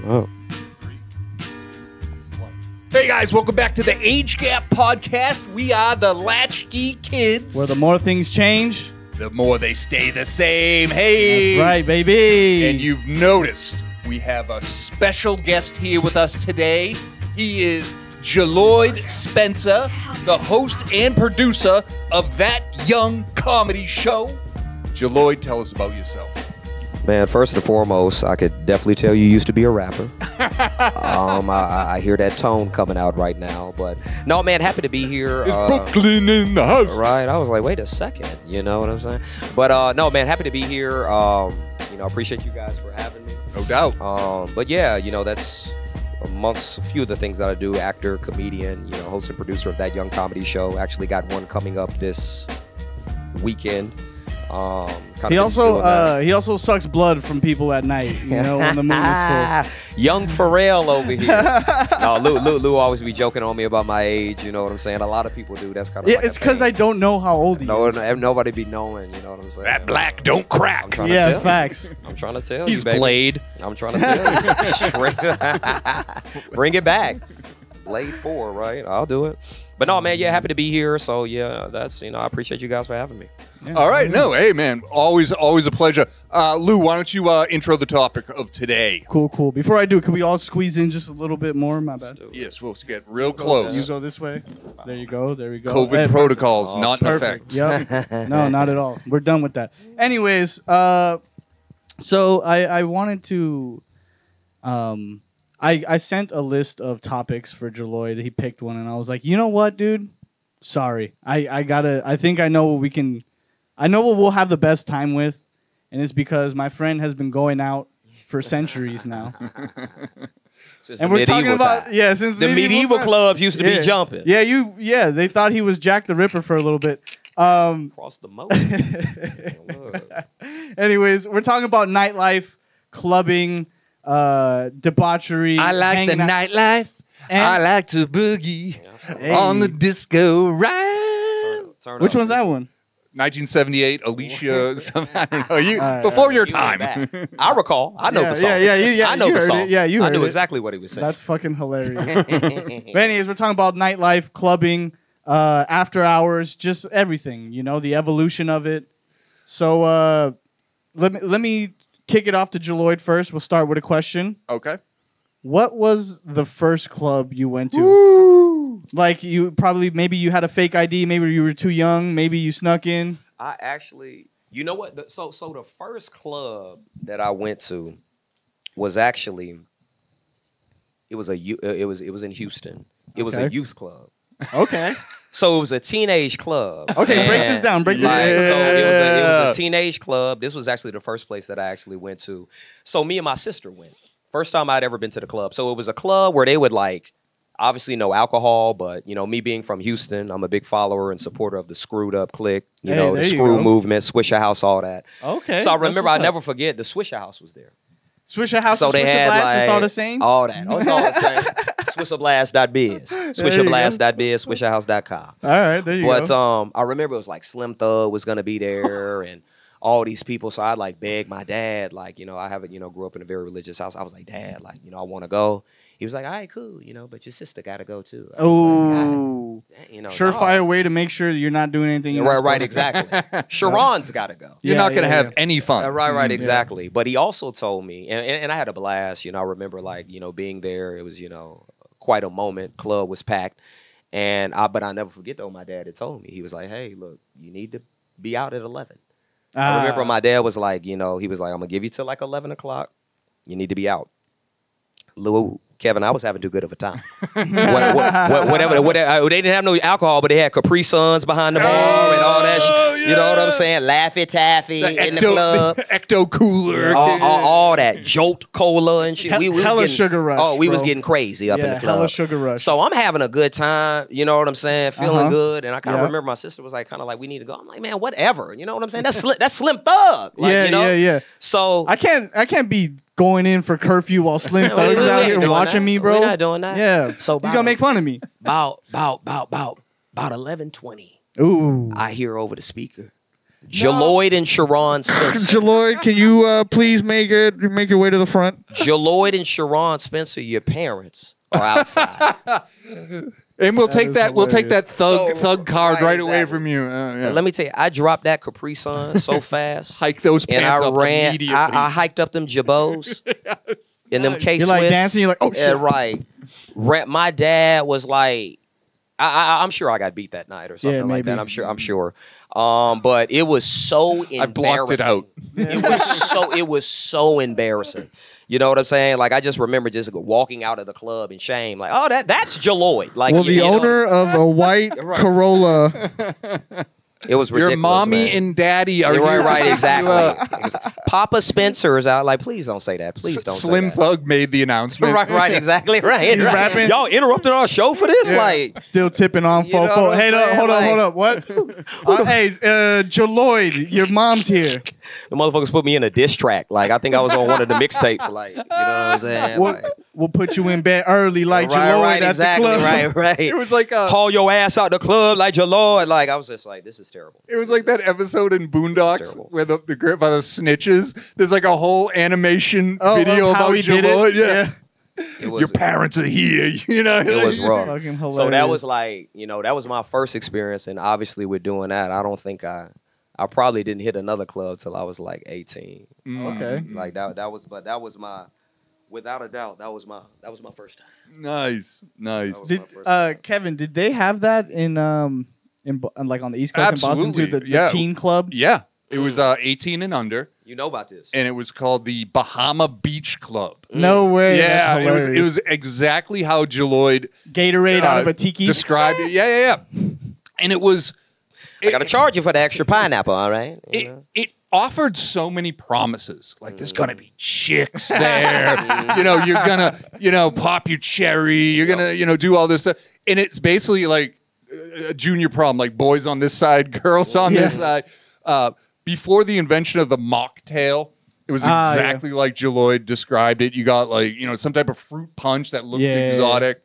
Oh. Hey guys, welcome back to the Age Gap Podcast. We are the Latchkey Kids. Where the more things change, the more they stay the same. Hey! that's right, baby. And you've noticed we have a special guest here with us today. He is Jelloyd Spencer, the host and producer of That Young Comedy Show. Jelloyd, tell us about yourself. Man, first and foremost, I could definitely tell you used to be a rapper. I hear that tone coming out right now. But no, man, happy to be here. It's Brooklyn in the house. Right. I was like, wait a second. You know what I'm saying? But no, man, happy to be here. Appreciate you guys for having me. No doubt. But yeah, that's amongst a few of the things that I do. Actor, comedian, host and producer of That Young Comedy Show. Actually got one coming up this weekend. He also sucks blood from people at night, when the moon is full. Young Pharrell over here. No, Lou always be joking on me about my age, you know what I'm saying? A lot of people do. That's kind of like it's because I don't know how old he is. Nobody be knowing, you know what I'm saying? That black don't crack. Facts. I'm trying to tell He's you, baby. Blade. I'm trying to tell you. Bring it back. Blade 4, right? I'll do it. But no, man, happy to be here. So yeah, that's I appreciate you guys for having me. Yeah. All right, hey man, always a pleasure. Lou, why don't you intro the topic of today? Cool. Before I do, can we all squeeze in just a little bit more? My bad. Yes, we'll get real close. You go this way. There you go. There we go. COVID protocols not in effect. Yep. No, not at all. We're done with that. Anyways, so I wanted to, I sent a list of topics for Jelloyd. He picked one, and I was like, you know what, dude? Sorry, I think I know what I know what we'll have the best time with, and it's because my friend has been going out for centuries now. And we're talking about since the medieval clubs used to be jumping. Yeah, they thought he was Jack the Ripper for a little bit. Across the moat. Anyways, we're talking about nightlife, clubbing, debauchery. I like the nightlife. I like to boogie on the disco ride. Which one's that one? 1978, Alicia. I don't know. Before your time. I recall. I know the song. Yeah. I know the song. Yeah, you heard I knew it. exactly what he was saying. That's fucking hilarious. But anyways, we're talking about nightlife, clubbing, after hours, just everything. The evolution of it. So let me kick it off to Jelloyd first. We'll start with a question. Okay. What was the first club you went to? Woo! Like maybe you had a fake ID, maybe you were too young, maybe you snuck in. I actually, you know what? So the first club that I went to was actually it was in Houston. It was a youth club. Okay. So it was a teenage club. Okay, break this down. So it was a teenage club. This was actually the first place that I actually went to. So me and my sister went. First time I'd ever been to the club. So it was a club where they would obviously no alcohol, but me being from Houston, I'm a big follower and supporter of the Screwed Up clique, the Screw movement, Swisher House, all that. Okay. So I remember, I never forget, the Swisher House was there. Swisher House so and they Swisher had Blast, it's all the same? All that. Oh, it's all the same. Swisherblast.biz. Swisherblast.biz, swisherhouse.com. All right, there you go. But I remember it was like Slim Thug was going to be there and all these people. So I'd beg my dad, I haven't, grew up in a very religious house. I was like, Dad, I want to go. He was like, all right, cool, but your sister got to go too. Oh, surefire way to make sure that you're not doing anything. Right, exactly. Sharon's got to go. You're not going to have any fun. Right, exactly. But he also told me, and I had a blast. I remember being there. It was quite a moment. Club was packed, but I never forget though. My dad had told me, he was like, hey, look, you need to be out at 11. I remember my dad was like, he was like, I'm gonna give you till 11 o'clock. You need to be out. Lou, Kevin, I was having too good of a time. Whatever. They didn't have no alcohol, but they had Capri Suns behind the bar and all that shit. You know what I'm saying? Laffy Taffy in the club. Ecto Cooler. All that. Jolt Cola and shit. Hella Sugar Rush. Oh, we was getting crazy up in the club. Hella Sugar Rush. So I'm having a good time. You know what I'm saying? Feeling good. And I kind of remember my sister was like, we need to go. I'm like, man, whatever. You know what I'm saying? That's Slim Thug. Yeah. So I can't be going in for curfew while Slim Thug's out here watching me, bro. We're not doing that. Yeah. So he's gonna make fun of me. About 11:20. Ooh. I hear over the speaker, Jelloyd and Sharon Spencer. Jelloyd, can you please make your way to the front? Jelloyd and Sharon Spencer, your parents are outside. And we'll take that. We'll take that So- thug card right away exactly. from you. Yeah. And let me tell you, I dropped that Capri Sun so fast. Hike those and pants I up ran. immediately. I hiked up them jabos and them K You're like Swiss. dancing. You're like, oh shit. Yeah, right. My dad was like, I'm sure I got beat that night or something like that. maybe. I'm sure. But it was so embarrassing. I blocked it out. It was so embarrassing. You know what I'm saying? Like I just remember just walking out of the club in shame. Like, oh, that's Jelloyd. Like, Well, the owner of a white Corolla. It was ridiculous. Your mommy man. and daddy are You're here right, to exactly. Papa Spencer is out. Like, please don't say that. Please don't. Slim say that. Thug made the announcement. Right, exactly, right. He's rapping. Y'all interrupted our show for this, like. Still tipping on You know fofo. what I'm Hey, saying? hold Like- up. What? Hey, Jelloyd, your mom's here. The motherfuckers put me in a diss track. Like, I think I was on one of the mixtapes. Like, you know what I'm saying? We'll put you in bed early like right, Jelloyd right, at exactly, the club. right. It was like Haul your ass out the club like Jelloyd. Like, I was just like, this is terrible. It was like that episode in Boondocks terrible. where the grandfather snitches. There's like a whole animation Oh, video of how about he did Jelloyd. it. Yeah. It was, Your parents are here. You know. it was rough. Fucking hilarious. So that was like, that was my first experience. And obviously with doing that, I don't think I probably didn't hit another club till I was like 18. Okay. Like that was my, without a doubt, that was my first time. Nice. That was Did my first time. Kevin? Did they have that in like on the East Coast in Boston too? Absolutely, The yeah. teen club. Yeah. It was 18 and under, You know about this. and it was called the Bahama Beach Club. No way. Yeah, That's it was hilarious. exactly how Jelloyd Gatorade out of a tiki. described it. Yeah. And it was. I got to charge you for the extra pineapple, all right? You know? It offered so many promises. Like, there's going to be chicks there. You're going to, pop your cherry. You're going to, do all this stuff. And it's basically like a junior prom, like boys on this side, girls on this side. Before the invention of the mocktail, it was exactly like Jelloyd described it. You got like, some type of fruit punch that looked exotic.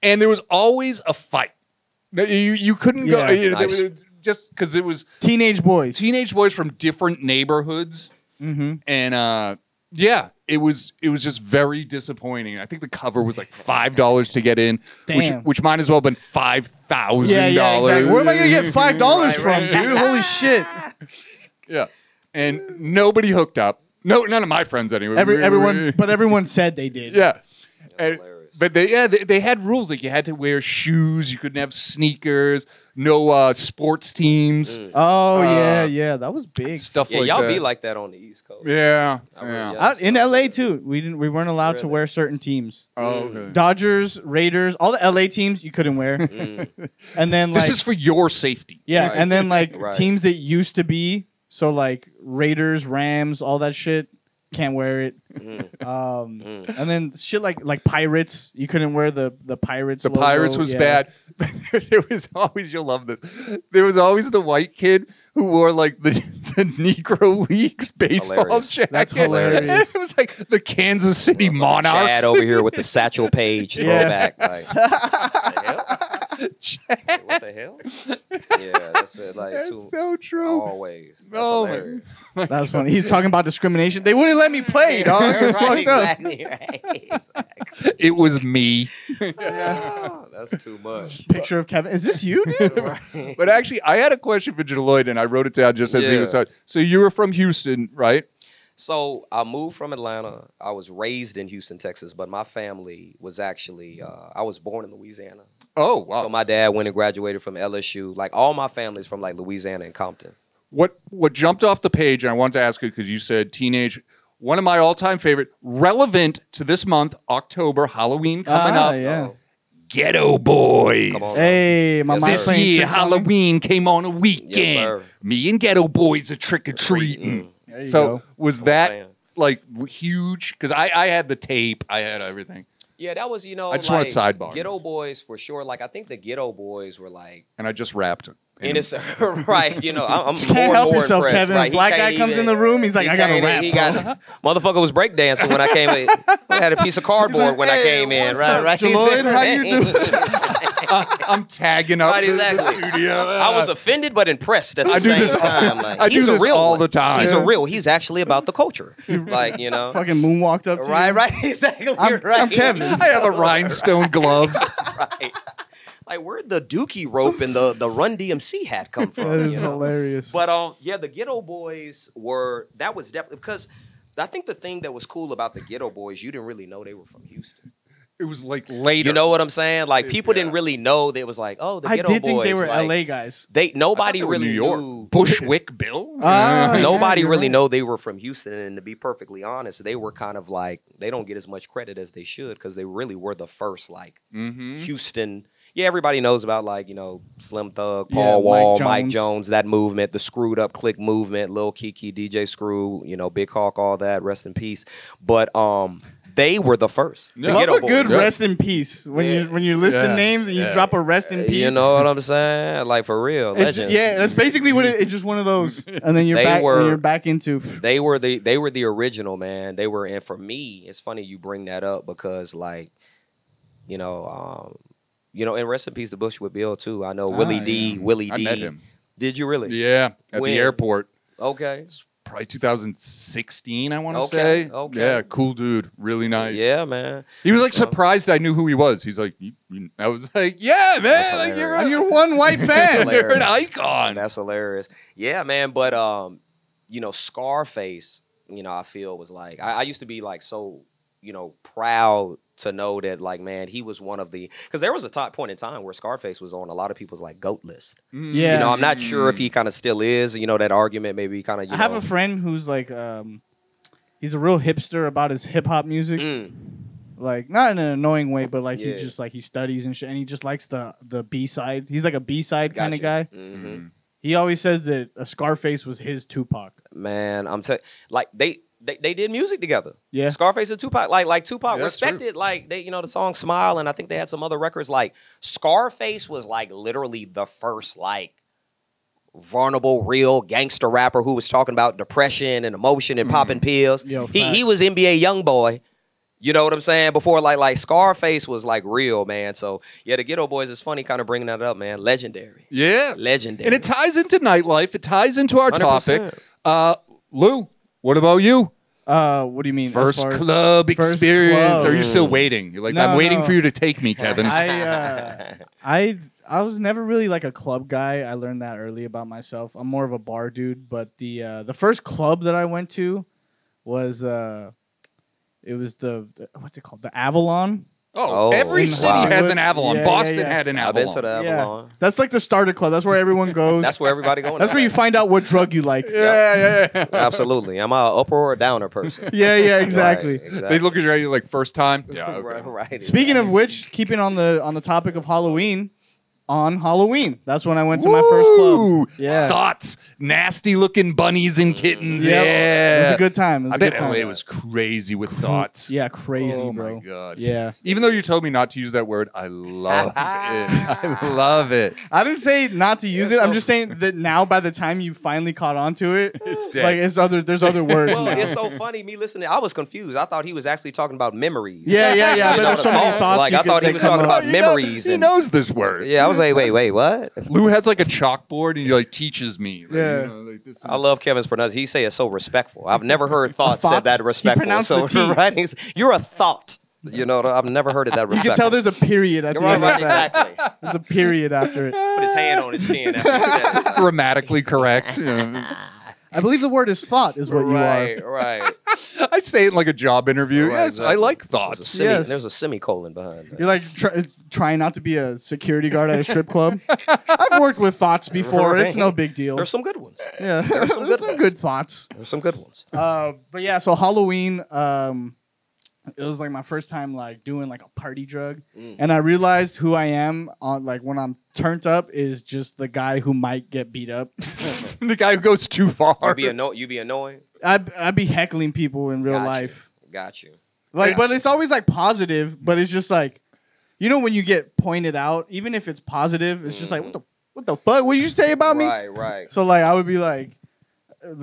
And there was always a fight. You couldn't go. Nice. Just because it was Teenage boys. from different neighborhoods, Mm-hmm. and it was just very disappointing. I think the cover was like $5 to get in, Damn. which might as well have been $5,000. Yeah, exactly. Where am I gonna get $5 from, dude? Holy shit! Yeah, and nobody hooked up. No, none of my friends anyway. Everyone said they did. Yeah. That's And- hilarious. But they had rules, like you had to wear shoes, you couldn't have sneakers, no sports teams, Oh yeah, that was big. stuff Yeah, like y'all that. be like that on the East Coast. Yeah. I really- yeah. Out in LA too. We weren't allowed to Really? wear certain teams. Oh, okay. Dodgers, Raiders, all the LA teams you couldn't wear. And then like This is for your safety. yeah, Right. and then like Right. teams that used to be so like Raiders, Rams, all that shit can't wear it. And then shit like Pirates, you couldn't wear the Pirates. The logo. Pirates was Yeah. bad. There was always, you'll love this. There was always the white kid who wore like the Negro Leagues baseball Hilarious. jacket. That's hilarious. It was like the Kansas City Monarchs. Chad over here with the Satchel Page Yeah. throwback. Like, what the hell? Yeah, that's it. Like, That's two, so true. always. That's Oh, my- hilarious. That's funny. He's talking about discrimination. They wouldn't let me play, dog. It's Right, fucked up. exactly, right, exactly. It was me. Oh, that's too much. Picture of Kevin. Is this you, dude? But actually, I had a question for Jelloyd, and I wrote it down just as he Yeah. was talking. So you were from Houston, right? So I moved from Atlanta. I was raised in Houston, Texas, but my family was actually, I was born in Louisiana. Oh, wow. So my dad went and graduated from LSU. Like all my family's from like Louisiana and Compton. What jumped off the page, and I wanted to ask you because you said teenage. One of my all-time favorite, relevant to this month, October, Halloween coming up. Yeah. Ghetto Boys. Come on. Hey, my Yes, mind's sir. This playing year, tricks on me. Halloween came on a weekend. Yes, sir. Me and Ghetto Boys are trick-or-treating. There you So go. was I'm that saying. like huge? Because I had the tape. I had everything. Yeah, that was, I just want a sidebar. Ghetto Boys for sure. Like I think the Ghetto Boys were like, And I just rapped. innocent, right? I'm Just more can't and help more yourself, impressed, Kevin. right? He Black can't guy comes even- in the room. He's like, he I gotta can't- rap. He got motherfucker was breakdancing when I came in. I had a piece of cardboard like, when I "Hey, came in, what's right? up, Right? Jelloyd? How you doing? I'm tagging up Right, exactly. the studio. I was offended but impressed at the I do same this- time. Like, I do he's a this real all one. the time. He's a real. He's actually about the culture. Like, you know. Fucking moonwalked up to Right, you. right, exactly. I'm right. Kevin. I have a rhinestone glove. Right. Like, where'd the Dookie rope and the Run DMC hat come from? That is you know? hilarious. But yeah, the Ghetto Boys that was definitely because I think the thing that was cool about the Ghetto Boys, you didn't really know they were from Houston. It was like later. You know what I'm saying? Like, people Yeah. didn't really know. They was like, oh, the I Ghetto did Boys. think they were like, LA guys. Nobody They were really New York. knew. Bushwick Bill. Ah, Nobody you're really right. know they were from Houston, and to be perfectly honest, they were kind of like they don't get as much credit as they should because they really were the first like Mm-hmm. Houston. Yeah, everybody knows about like Slim Thug, Yeah, Paul Wall, Mike Jones. Jones, that movement, the Screwed Up Click movement, Lil Kiki, DJ Screw, Big Hawk, all that. Rest in peace. But they were the first. Yeah. The Love Ghetto a good Boys. rest in peace when you list the Yeah. names and you Yeah. drop a rest in peace. You know what I'm saying? Like, for real, It's legends. yeah, that's basically what it's just one of those, and then you're They back. were- You're back into. They were the original, man. They were, and for me, it's funny you bring that up because, like, and rest in peace to Bushwick Bill too. I know Willie D. yeah. Willie I D. met him. Did you really? Yeah, at When? the airport. Okay. Probably 2016, I want to Okay, say. okay. Yeah, cool dude. Really nice. Yeah, man. He was like So- surprised I knew who he was. He's like, I was like, yeah, man. That's Like, you're, hilarious. You're one white fan. you're an hilarious. icon. That's hilarious. Yeah, man. But Scarface, I feel was like I used to be like so, proud to know that, like, man, he was one of the, because there was a point in time where Scarface was on a lot of people's like GOAT list. Yeah. I'm not sure if he kind of still is. That argument maybe kind of. I have a friend who's like, he's a real hipster about his hip hop music. Like, not in an annoying way, but like Yeah. he's just like he studies and shit, and he just likes the B side. He's like a B side kind of guy. Mm-hmm. He always says that a Scarface was his Tupac. Man, I'm saying, like, they did music together. Yeah. Scarface and Tupac, like Tupac Yeah, that's respected, like, they, the song Smile, and I think they had some other records. Like, Scarface was like literally the first like vulnerable, real gangster rapper who was talking about depression and emotion and popping pills. Yo, he facts. was NBA YoungBoy. You know what I'm saying? Before like Scarface was like real, man. So yeah, the Ghetto Boys is funny, kind of bringing that up, man. Legendary. Yeah. Legendary. And it ties into nightlife. It ties into our 100%. topic. Lou, what about you? What do you mean? as First far as- club first experience. club. Are you still waiting? You're like, No, I'm waiting no. for you to take me, Kevin. I was never really like a club guy. I learned that early about myself. I'm more of a bar dude. But the first club that I went to was it was the what's it called? The Avalon. Oh, Oh, every in city Hollywood. has an Avalon. Yeah, Boston yeah, yeah. had an I've Avalon. been to the Avalon. That's like the starter club. That's where everyone goes. That's where everybody going. That's where you find out what drug you like. Yeah. Absolutely. Am I an upper or a downer person? Yeah, exactly. Right, exactly. They look at you like first time. Yeah. Okay. Right. Speaking of which, keeping on the topic of Halloween, on Halloween, that's when I went to my first Woo! club. Yeah, Thoughts. Nasty looking bunnies and kittens. Yep. Yeah. it was a good time. It was I a bet good time. LA was crazy with thoughts. Yeah, crazy, Oh bro. my god. Yeah. Even though you told me not to use that word, I love it. I love it. I didn't say not to use Yeah, it. I'm so- just saying that now, by the time you finally caught on to it, It's dead. like there's other words. Well, now. it's so funny. Me listening, I was confused. I thought he was actually talking about memories. Yeah. You But know, there's so the many thoughts. Like, you I could- thought he that was come talking up. about memories. He and, knows this word. Yeah, I was like, wait, what? Lou has like a chalkboard and he like teaches me. Like, Yeah. like, this I is- love Kevin's pronunciation. He say it's so respectful. I've never heard thoughts said thoughts? that He respectful. pronounced So the T. right, you're a thought. I've never heard it that You respectful. can tell there's a period at the Right, end right, of that. exactly. There's a period after it. Put his hand on his chin after he said it. grammatically correct. Yeah. I believe the word is thought is what you are. Right. I say it in like a job interview. Right, Yes, I exactly. like There's a, thoughts. Yes. there's a semicolon behind that. You're like trying not to be a security guard at a strip club. I've worked with thoughts before. It's no big deal. There's some good ones. Yeah, there's some good thoughts. There's some good ones. But yeah, so Halloween, it was like my first time like doing like a party drug, and I realized who I am on like when I'm turned up is just the guy who might get beat up. The guy who goes too far. You be annoying. I'd be heckling people in real Got you. life, Got you. like, but it's always like positive. But it's just like, you know, when you get pointed out, even if it's positive, it's just like what the fuck? What did you say about me? Right. So like I would be like,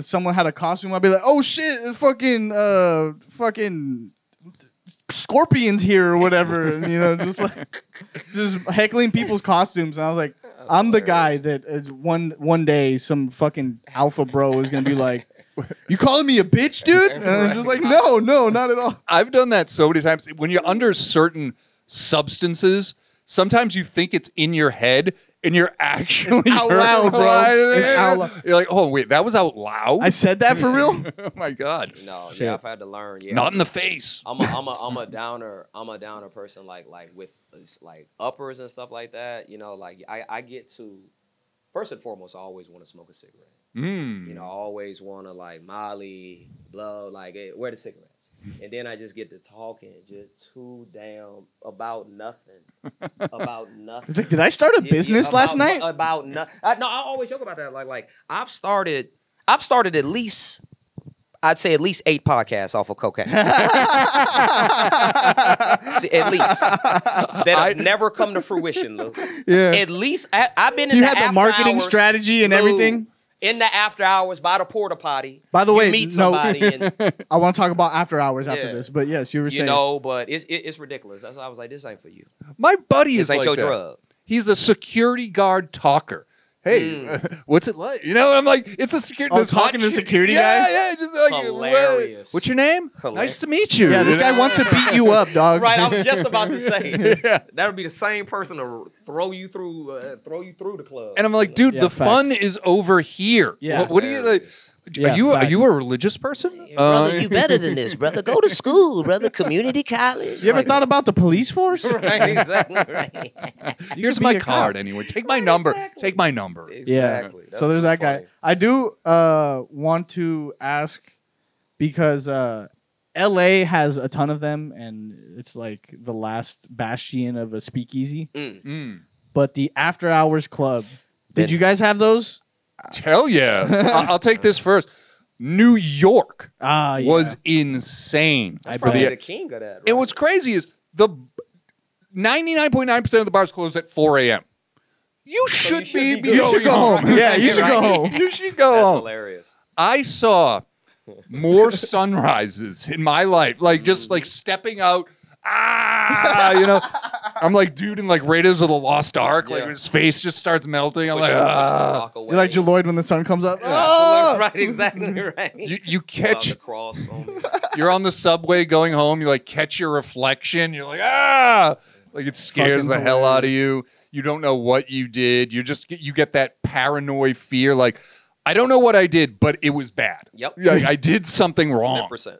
someone had a costume. I'd be like, oh shit, it's fucking scorpions here or whatever, and, just heckling people's costumes. And I was like, I'm the guy that is one day some fucking alpha bro is gonna be like, you calling me a bitch, dude? And I'm just like, no, not at all. I've done that so many times. When you're under certain substances, sometimes you think it's in your head and you're actually out loud, bro. It's out loud. You're like, oh wait, that was out loud. I said that for real? Oh my god. No, Shit. yeah, I've had to learn. Yeah, Not in the face. I'm a downer. I'm a downer person. Like with like uppers and stuff like that. Like I get to first and foremost, I always want to smoke a cigarette. I always want to like Molly, blow, like hey, where the cigarettes. And then I just get to talking just too damn about nothing. About nothing. It's like, did I start a business last night? About nothing. No, I always joke about that. Like I've started at least, I'd say at least 8 podcasts off of cocaine. At least. That have never come to fruition, Lou. Yeah. At least I've been in You the had the after marketing hours, strategy and Lou, everything? in the after hours by the porta potty. By the you way, meet somebody and I want to talk about after hours after Yeah. this, but yes, you were you saying. know, but it's ridiculous. That's why I was like, this ain't for you. My buddy is This ain't like your that. drug. He's a security guard talker. Hey, what's it like? I'm like, it's a security. Oh, talking to the security guy? Yeah, just like Hilarious. What's your name? Hilarious. Nice to meet you. Yeah, this guy wants to beat you up, dog. Right, I was just about to say. Yeah. That would be the same person to throw you through the club. And I'm like, dude, Yeah, the facts. fun is over here. Yeah. What do you like? Yeah, are you facts. a religious person? Brother, you better than this, brother. Go to school, brother. Community college. You ever thought about the police force? Right, exactly. Right. Here's could be my a cop. card anyway. Take my number. Exactly. Take my number. Exactly. So there's that guy. I do want to ask because LA has a ton of them, and it's like the last bastion of a speakeasy. But the after hours club, did you guys have those? Hell yeah. I'll take this first. New York Yeah. was insane. I Probably bet. the king of that. Right? And what's crazy is the 99.9% of the bars close at 4 a.m. You should should be be You going should go home. Yeah, you should go Right. home. You should go That's home. hilarious. I saw more sunrises in my life, like just like stepping out. I'm like dude in like Raiders of the Lost Ark, like Yeah. his face just starts melting. I'm Push like, the- push the rock away. You're like Jelloyd when the sun comes up. Absolutely. Right, exactly right. you On catch, the cross. you're on the subway going home. You like catch your reflection. You're like like it scares Fucking the hell out of you. You don't know what you did. You get that paranoid fear, like I don't know what I did, but it was bad. Yep. Yeah, I did something wrong. 100%.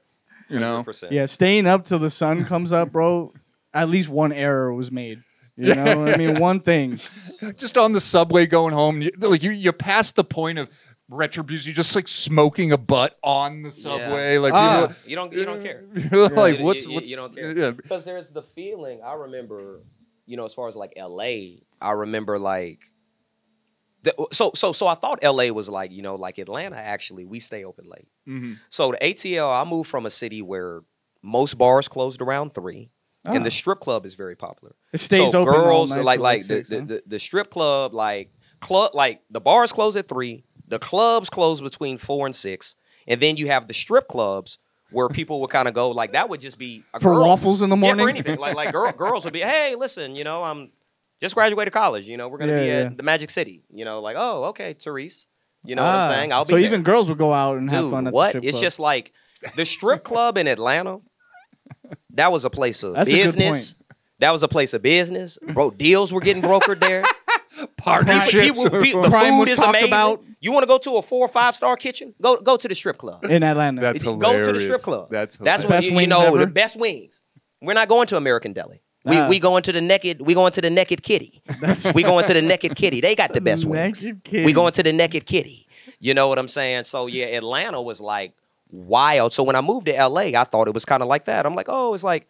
You know. 100%. Yeah, staying up till the sun comes up, bro. At least one error was made. You know what I mean? One thing. Just on the subway going home, you're past the point of retribution. You're just like smoking a butt on the subway. Like You don't care. you're like, You- what's you don't care. Yeah. Because there's the feeling. I remember, as far as like LA, I remember like. So I thought LA was like like Atlanta. Actually, we stay open late. So the ATL, I moved from a city where most bars closed around 3. And the strip club is very popular. It stays so open all girls night like till, like 6, huh? the strip club like the bars close at 3, the clubs close between 4 and 6, and then you have the strip clubs where people would kind of go like that would just be a For girl. waffles in the Yeah, for morning? anything like girls would be, hey, listen, I'm just graduated college, we're gonna be at the Magic City, like, oh, okay, Therese, you know what I'm saying? I'll be so there. even girls would go out and have Dude, fun at the what? strip It's club. just like the strip club in Atlanta. That was a place of That's a good business. point. That was a place of business. Bro, deals were getting brokered there. Partnerships. The Crime food was is talked amazing. about. You want to go to a 4 or 5 star kitchen? Go to the strip club. in Atlanta. That's Go hilarious. to the strip club. That's what Best wings the ever? best wings. We're not going to American Deli. We going to the naked. We going to the Naked Kitty. We going to the Naked Kitty. They got the best wings. Naked Kitty. We going to the Naked Kitty. You know what I'm saying? So yeah, Atlanta was like wild. So when I moved to LA, I thought it was kind of like that. I'm like, oh, it's like,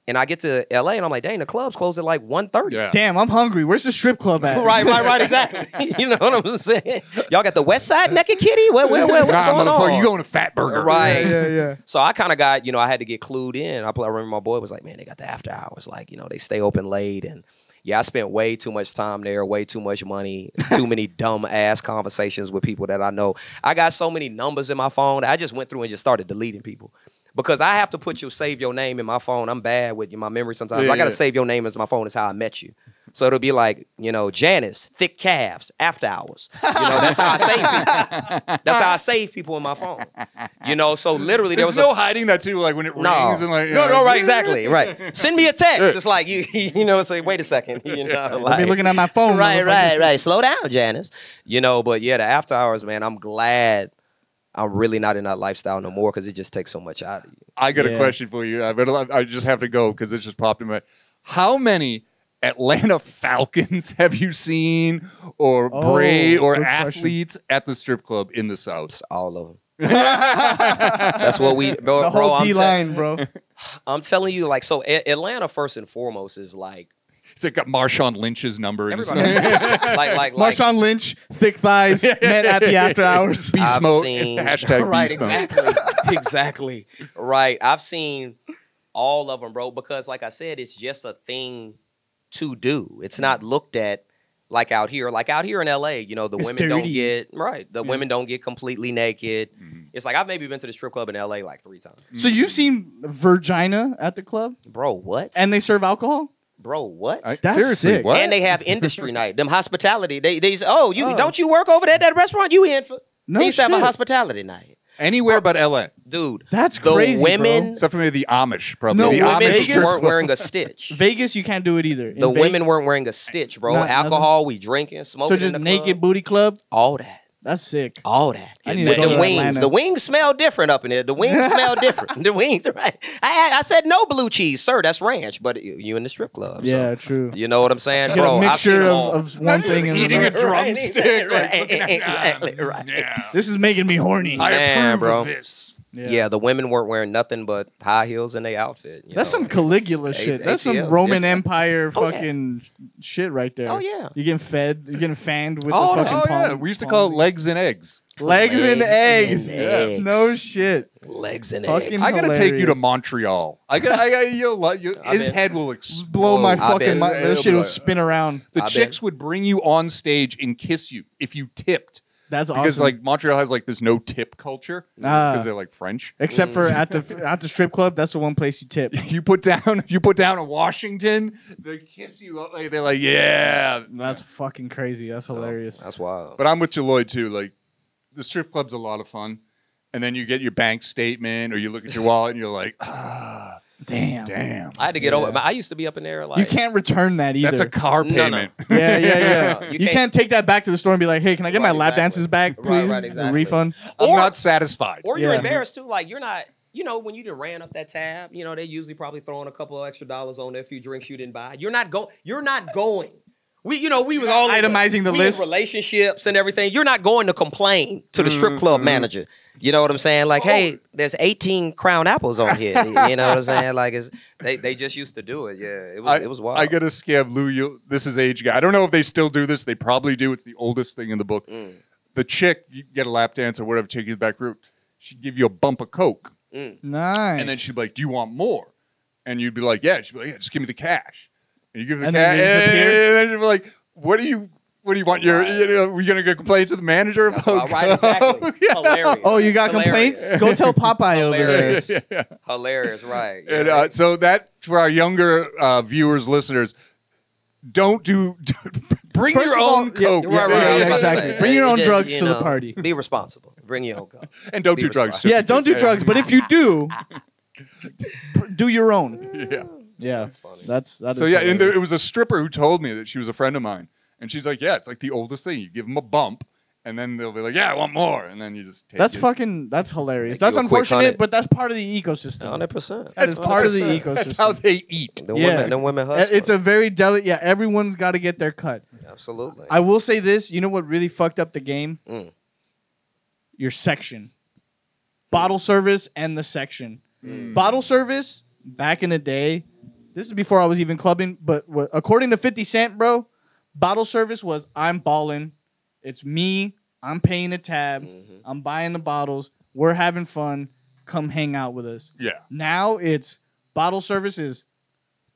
and I get to LA and I'm like, dang, the club's closed at like 1:30. Yeah. Damn, I'm hungry. Where's the strip club at? Right, exactly. You know what I'm saying? Y'all got the West Side Naked Kitty? What's Nah, going motherfucker, on? you going to Fat Burger? Right. Yeah. So I kind of got, I had to get clued in. I remember my boy was like, man, they got the after hours. Like, they stay open late. And yeah, I spent way too much time there, way too much money, too many dumb ass conversations with people that I know. I got so many numbers in my phone that I just went through and just started deleting people. because I have to save your name in my phone. I'm bad with my memory sometimes. I got to save your name as my phone. Is how I met you. So it'll be like, Janice, thick calves, after hours. That's how I save people. That's how I save people in my phone. So literally there There's was no hiding that too, like when it rings and like no, right, exactly, right. Send me a text. It's like say, wait a second, I'll be looking at my phone. right. Slow down, Janice. But yeah, the after hours, man. I'm glad I'm really not in that lifestyle no more because it just takes so much out of you. I got a question for you. I just have to go because it just popped in my head. How many Atlanta Falcons have you seen or or athletes at the strip club in the South? All of them. That's what bro. The whole D-line, bro. I'm telling you, so Atlanta first and foremost is like. It's got Marshawn Lynch's number. Everybody, like Marshawn Lynch, thick thighs, met at the after hours. Beast mode. Seen, Hashtag right, beast exactly. Right. I've seen all of them, bro, because like I said, it's just a thing to do. It's not looked at like out here. Like out here in LA, the it's women don't dirty. get women don't get completely naked. It's like I've maybe been to the strip club in LA like 3 times. So you've seen Virginia at the club? Bro, what? And they serve alcohol? Bro, what? That's seriously, sick. what? And they have industry night. Them hospitality. They say, don't you work over there at that restaurant? You in for? No they used to have a shit. hospitality night. Anywhere but LA. Dude, That's the crazy, women, bro. Except for maybe the Amish, probably. No, the women Vegas- strip weren't club. wearing a stitch. Vegas, you can't do it either. The women weren't wearing a stitch, bro. Not- Alcohol, we drinking, smoking So just in the naked club. booty club? All that. That's sick. All that. I need to go The to wings. Atlanta. The wings smell different up in there. The wings smell different. The wings, right. I said no blue cheese, sir. That's ranch. But you in the strip club. Yeah, so, true. you know what I'm saying? You get Bro, a I've seen mixture them all. of one thing and Eating a another. drumstick. Exactly, right. Yeah. This is making me horny. I Man, approve bro. of this. Yeah, the women weren't wearing nothing but high heels in their outfit. That's some Caligula shit. That's some ATL's Roman different. Empire Oh, yeah. fucking shit right there. Oh, yeah. You're getting fed. You're getting fanned with Oh, the fucking Oh, yeah. palm. We used to call it legs and eggs. Legs and eggs. and eggs. No shit. Legs and Fucking eggs. I got to take you to Hilarious. Montreal. His been- head will explode. Blow my I've fucking been- mind. That shit will spin around. The I've chicks been- would bring you on stage and kiss you if you tipped. That's Because awesome. Montreal has this no tip culture Ah. because they're French. Except for at the strip club, that's the one place you tip. You put down a Washington, they kiss you. They're like, yeah. That's fucking crazy. That's hilarious. That's wild. But I'm with Jelloyd too. The strip club's a lot of fun, and then you get your bank statement or you look at your wallet and you're like, damn. I had to get over. I used to be up in there like You can't return that either. That's a car No, no. payment. Yeah. You You can't take that back to the store and be like, "Hey, can I get my Right, lap exactly. dances back, please? Right, exactly. A refund." I'm Or- not satisfied. Or you're Yeah. embarrassed too. Like you're not. When you done ran up that tab, they usually probably throwing a couple of extra dollars on there, a few drinks you didn't buy. You're not going. We was all Itemizing the we list. in relationships and everything. You're not going to complain to the strip club manager. You know what I'm saying? Like, hey, there's 18 Crown Apples on here. You know what I'm saying? Like, they just used to do it. Yeah, it was wild. I got a scam, Lou. This is age guy. I don't know if they still do this. They probably do. It's the oldest thing in the book. The chick, you get a lap dance or whatever, take you to the back room. She'd give you a bump of Coke. Nice. And then she'd be like, do you want more? And you'd be like, yeah. She'd be like, yeah, just give me the cash. And you give her the And cash. then they disappear? And then she'd be like, what do you want? We're going to go complain to the manager That's about wild. Right, exactly. Yeah. Hilarious. Oh, you got Hilarious. complaints? Go tell Popeye over there. Hilarious. Hilarious, right? And so that, for our younger viewers, listeners, don't bring First your of all, own Coke. Right, Yeah, I was about to exactly. say, Bring your own just, drugs to the party. Be responsible. Bring your own cup. And don't Be do drugs. responsible. Yeah, don't do drugs, but if you do, do your own. Yeah. Yeah, That's funny. that So is yeah, and hilarious. it was a stripper who told me that she was a friend of mine, and she's like, "Yeah, it's like the oldest thing. You give them a bump, and then they'll be like, yeah, I want more,' and then you just take That's it. that's hilarious. Make That's you a quick unfortunate, 100. but that's part of the ecosystem. 100%. That is part of the 100%. ecosystem. That's how they eat. The women hustle. It's a very delicate. Yeah, everyone's got to get their cut. Absolutely. I will say this. You know what really fucked up the game? Mm. Your section. Bottle service and the section. Bottle service, back in the day, this is before I was even clubbing, but according to 50 Cent, bro, bottle service was I'm balling. It's me. I'm paying the tab. I'm buying the bottles. We're having fun. Come hang out with us. Yeah. Now it's bottle service is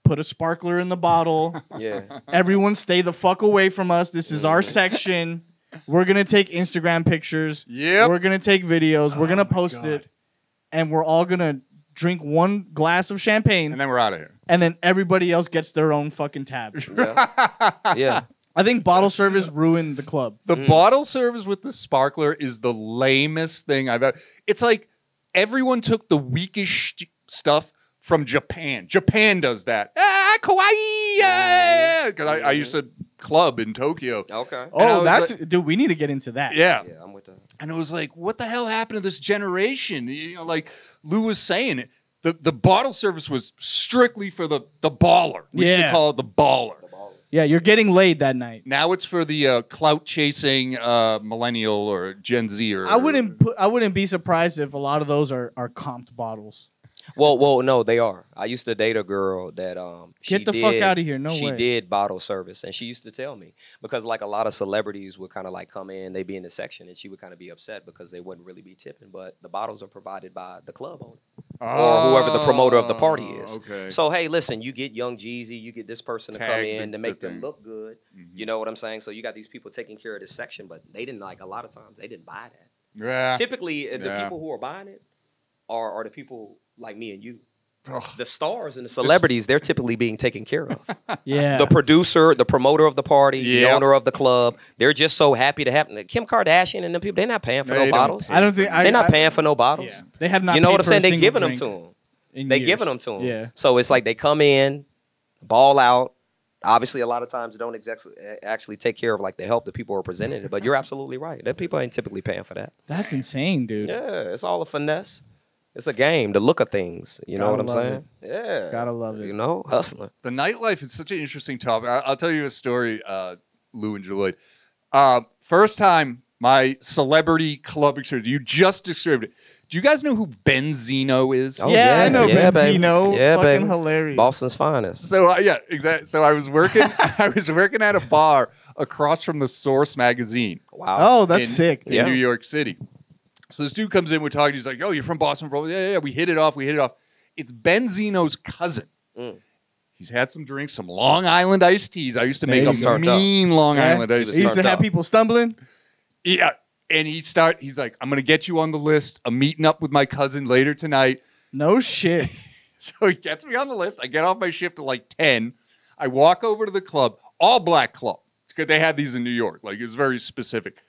put a sparkler in the bottle. Yeah. Everyone stay the fuck away from us. This is our section. We're going to take Instagram pictures. Yep. We're going to take videos. We're going to post it. And we're all going to drink one glass of champagne, And then we're out of here. and then everybody else gets their own fucking tab. Yeah. I think bottle service ruined the club. The bottle service with the sparkler is the lamest thing I've ever. It's like everyone took the weakest stuff from Japan. Japan does that. Kawaii. Yeah. Because I used to club in Tokyo. Okay. And I Oh, was that's like- dude. We need to get into that. Yeah. Yeah, I'm with that. And it was like, what the hell happened to this generation? You know, like Lou was saying, the bottle service was strictly for the baller. We should Yeah. call it the baller. Yeah, you're getting laid that night. Now it's for the clout chasing millennial or Gen Z or I wouldn't be surprised if a lot of those are comped bottles. Well, no, they are. I used to date a girl that Get the fuck outta here, no she way. did bottle service, and she used to tell me because like a lot of celebrities would kind of like come in, they'd be in the section, and she would kind of be upset because they wouldn't really be tipping, but the bottles are provided by the club owner or whoever the promoter of the party is. Okay. So hey, listen, you get Young Jeezy, you get this person to come Tag in the to make them thing. look good. You know what I'm saying? So you got these people taking care of this section, but they didn't like a lot of times they didn't buy that. Yeah. Typically, the Yeah. people who are buying it are the people like me and you. Ugh. The stars and the celebrities, they're typically being taken care of. Yeah. The producer, the promoter of the party, the Yep. owner of the club, they're just so happy to have Kim Kardashian and them people. They're not paying for They no don't bottles. pay I don't think They're not paying for no bottles. Yeah. They have not. You know paid what I'm for saying? a They single giving them drink to them. in They years. giving them to them. Yeah. So it's like they come in, ball out. Obviously, a lot of times they don't actually take care of like the help that people are presenting it. But you're absolutely right. That people ain't typically paying for that. That's insane, dude. Yeah, it's all a finesse. It's a game, the look of things. You know Gotta what I'm love saying? Yeah. Gotta love it. You know, hustling. The nightlife is such an interesting topic. I'll tell you a story, Lou and Jelloyd. First time my celebrity club experience, you just described it. Do you guys know who Benzino is? Oh, yeah, I know yeah, baby. Benzino. Yeah, Fucking baby. hilarious. Boston's finest. So yeah, exactly. So I was working. I was working at a bar across from the Source magazine Wow. Oh, that's in, sick. in Dude. Yeah. New York City. So this dude comes in, we're talking. He's like, "Oh, you're from Boston, bro?" Yeah. We hit it off. It's Benzino's cousin. Mm. He's had some drinks, some Long Island iced teas. I used to There make you a go. mean Long Yeah. Island iced He used tea. to have people stumbling. Yeah. And he's like, "I'm gonna get you on the list. I'm meeting up with my cousin later tonight." No shit. So he gets me on the list. I get off my shift at like 10. I walk over to the club, all black club. Because they had these in New York. Like, it was very specific.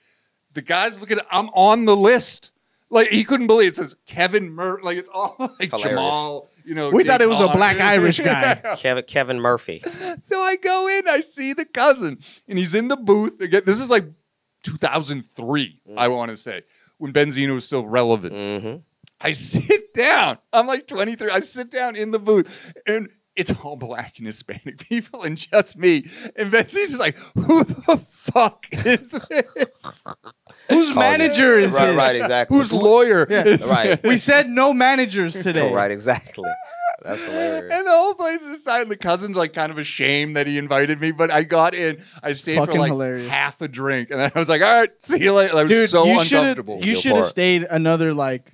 The guy's looking, I'm on the list. Like, he couldn't believe it. It says Kevin Like, it's all like Hilarious. Jamal, you know. We thought it was a Dave black Hahn. Irish guy. Yeah. Kevin Murphy. So I go in, I see the cousin, and he's in the booth. Again, this is like 2003, I want to say, when Benzino was still relevant. Mm-hmm. I sit down. I'm like 23. I sit down in the booth, and it's all black and Hispanic people and just me. And Benzino's just like, who the fuck is this? Whose manager is right, this? right, exactly. Whose lawyer Yeah. is Right. We said no managers today. Oh, right, exactly. That's hilarious. And the whole place is silent. The cousin's like kind of ashamed that he invited me, but I got in. I stayed for Fucking like hilarious. half a drink, and then I was like, "All right, see you later." I was Dude, so you uncomfortable. You Feel should have for it. stayed another like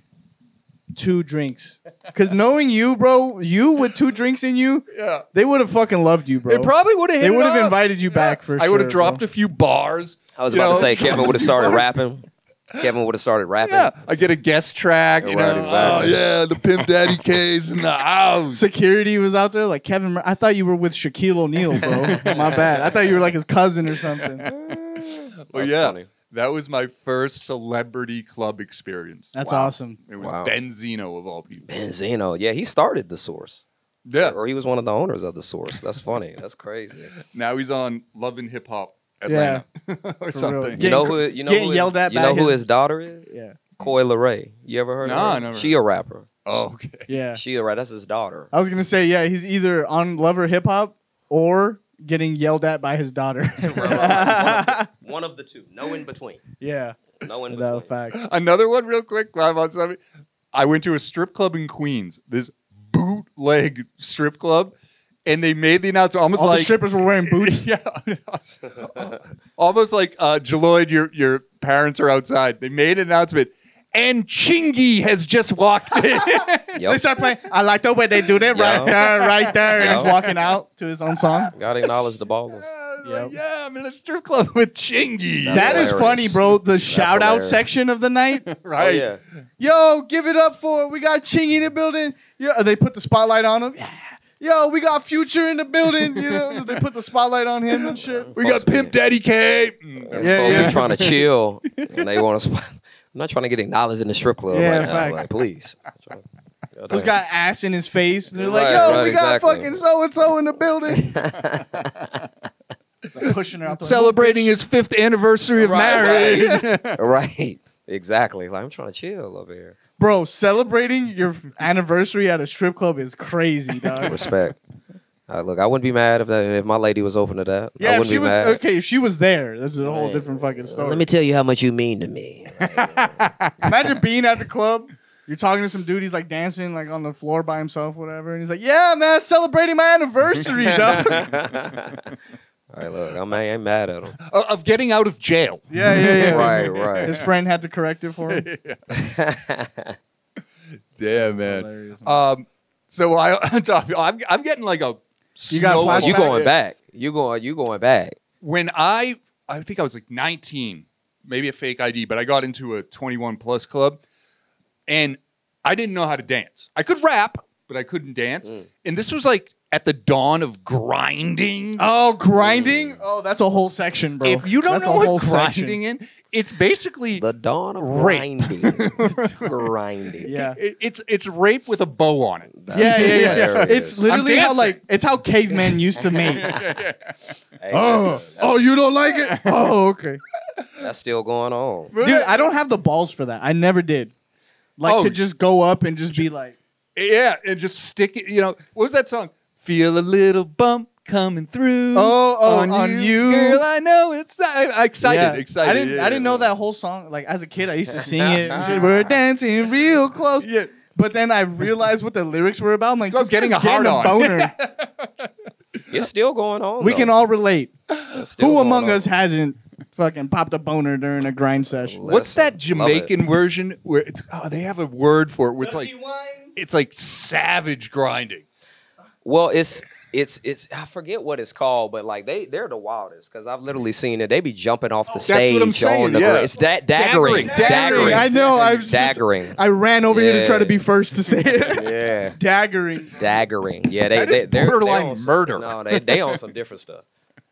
2 drinks. Because knowing you, bro, you with 2 drinks in you, Yeah, they would have fucking loved you, bro. they probably would have. They would have invited you back for I sure. would have dropped bro. a few bars. I was you about know, to say Kevin would have started bars. rapping. Kevin would have started rapping. Yeah, I get a guest track. You Right, know, exactly. oh yeah, the Pimp Daddy K's in the house. Security was out there like Kevin. I thought you were with Shaquille O'Neal, bro. My bad. I thought you were like his cousin or something. Well, That's yeah, funny. that was my first celebrity club experience. That's Wow. awesome. It was Wow. Benzino of all people. Benzino. Yeah, he started the Source. Yeah. Or he was one of the owners of the Source. That's funny. That's crazy. Now he's on Love and Hip Hop Atlanta or For real. something. Yeah. Getting yelled at You by know who his- his daughter is? Yeah. Coy Leray. You ever heard No, of her? I never She a rapper. Oh, okay. Yeah. She a rapper. That's his daughter. I was gonna say, yeah, he's either on Love or Hip Hop or getting yelled at by his daughter. One of the two. No in between. Yeah. No in No between. facts. Another one, real quick. While I'm on something. I went to a strip club in Queens. This bootleg strip club, and they made the announcement almost All like the strippers were wearing boots. yeah, almost like Jelloyd, your parents are outside. They made an announcement, and Chingy has just walked in. Yep. They start playing. I like the way they do that right Yup. there, right there. And he's Yup. walking out to his own song. Gotta acknowledge the ballers. Yep. Yeah, I'm in a strip club with Chingy. That's That is hilarious. funny, bro. The shout out hilarious. section of the night. Right. Oh, yeah. Yo, give it up for we got Chingy in the building. Yeah, they put the spotlight on him. Yeah. Yo, we got Future in the building. You know, they put the spotlight on him and shit. We got Pimp Daddy K. Folks yeah. be trying to chill, and they want to. I'm not trying to get acknowledged in the strip club Yeah, right now. facts. Like, please. Who's got ass in his face? They're like, Right, yo, right, we got exactly. fucking so and so in the building. Like pushing her out the Celebrating bitch. his 5th anniversary of marriage. Right. Exactly. Like I'm trying to chill over here. Bro, celebrating your anniversary at a strip club is crazy, dog. Respect. Look, I wouldn't be mad if my lady was open to that. I Yeah, if wouldn't she be was mad. okay. If she was there, that's a whole Right. different fucking story. Let me tell you how much you mean to me. Imagine being at the club. You're talking to some dude. He's like dancing like on the floor by himself, whatever. And he's like, "Yeah, man, celebrating my anniversary, dog." All right, look, I ain't mad at him. Of getting out of jail. Yeah. Right, right. His friend had to correct it for him. Damn, man. Hilarious, So I'm getting like a. You got snow- flashbacks? You going back? You going back? When I think I was like 19, maybe a fake ID, but I got into a 21 plus club, and I didn't know how to dance. I could rap, but I couldn't dance. And this was like at the dawn of grinding. Oh, grinding? Oh, that's a whole section, bro. If you don't That's know a what whole grinding section. is, it's basically The dawn of Rape. grinding. Grinding. Yeah. it's rape with a bow on it. Yeah. hilarious. It's literally how dancing. it's how cavemen used to mate. Hey, Oh, listen, oh, you don't like it? Oh, okay. that's still going on. Dude, I don't have the balls for that. I never did. Like Oh. to just go up and just be like, Yeah, and just stick it. You know, what was that song? Feel a little bump coming through. oh, on you. girl. I know it's excited. Yeah. Excited. I didn't know that whole song. Like as a kid, I used to sing it. And shit. We're dancing real close. Yeah. But then I realized what the lyrics were about. I'm like, So I was this getting guy's a hard-on. boner. It's still going on. We though. can all relate. It's still Who going among on. us hasn't fucking popped a boner during a grind session? What's Listen, that love it. Jamaican version where it's they have a word for it where it's like savage grinding. Well, it's I forget what it's called, but like they're the wildest because I've literally seen it. They be jumping off the stage what I'm saying, on the yeah. it's daggering. I know. I was just- Daggering. I ran over here to try to Yeah. be first to say it. Yeah. Daggering. Daggering. Yeah, That is they're borderline on some- murder. No, they on some different stuff.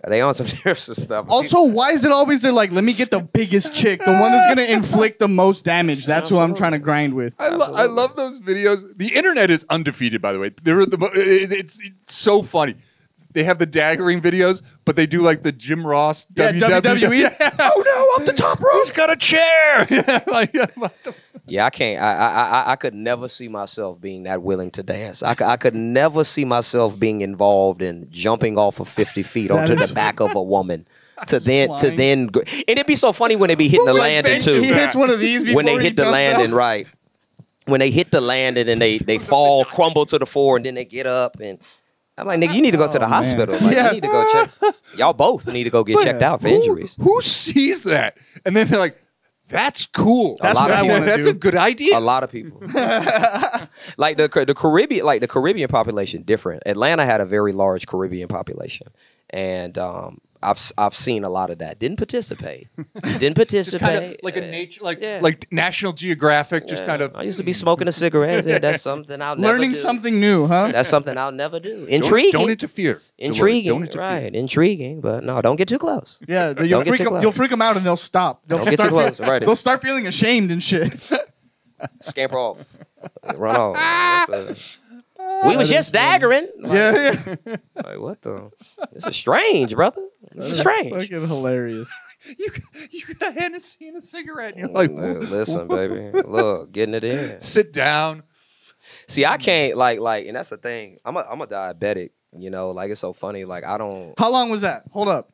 They on some different stuff. Also, why is it always they're like, let me get the biggest chick, the one that's gonna inflict the most damage. That's who I'm trying to grind with. I love those videos. The internet is undefeated, by the way. It's so funny. They have the daggering videos, but they do like the Jim Ross WWE. Oh no, off the top rope. He's got a chair. Like, what the Yeah, I can't. I could never see myself being that willing to dance. I could never see myself being involved in jumping off of 50 feet onto is- the back of a woman to then flying. go. And it'd be so funny when they be hitting the Who's landing invented too. He hits one of these before When they he hit the jumps landing, down. right? When they hit the landing and they fall, crumble to the floor, and then they get up and. I'm like, nigga, you need to go to the Oh, hospital. man. Like, Yeah. you need to go check. Y'all both need to go get checked out for injuries. Who sees that? And then they're like, that's cool. That's lot what of I people- want to That's do. a good idea. A lot of people. Like the Caribbean population different. Atlanta had a very large Caribbean population, and I've seen a lot of that. Didn't participate. Didn't Just kind participate. of like a nature, Yeah. like National Geographic, just Yeah. kind of. I used to be smoking a cigarette. And that's something I'll never Learning do. something new, huh? That's something I'll never do. Intriguing. Don't interfere. Intriguing. Don't interfere. Right. Intriguing. But no, don't get too close. Yeah, Don't get too close. you'll freak them out and they'll stop. They'll Don't get too close. Right. They'll start feeling ashamed and shit. Scamper off. Run off. We was just daggering. Like, yeah. like, what the? This is strange, brother. This is strange. Fucking hilarious. You got a Hennessy and a cigarette, and you're like, Listen, baby. Look, getting it in. sit down. See, I can't like, and that's the thing. I'm a diabetic. You know, like it's so funny. Like I don't. How long was that? Hold up.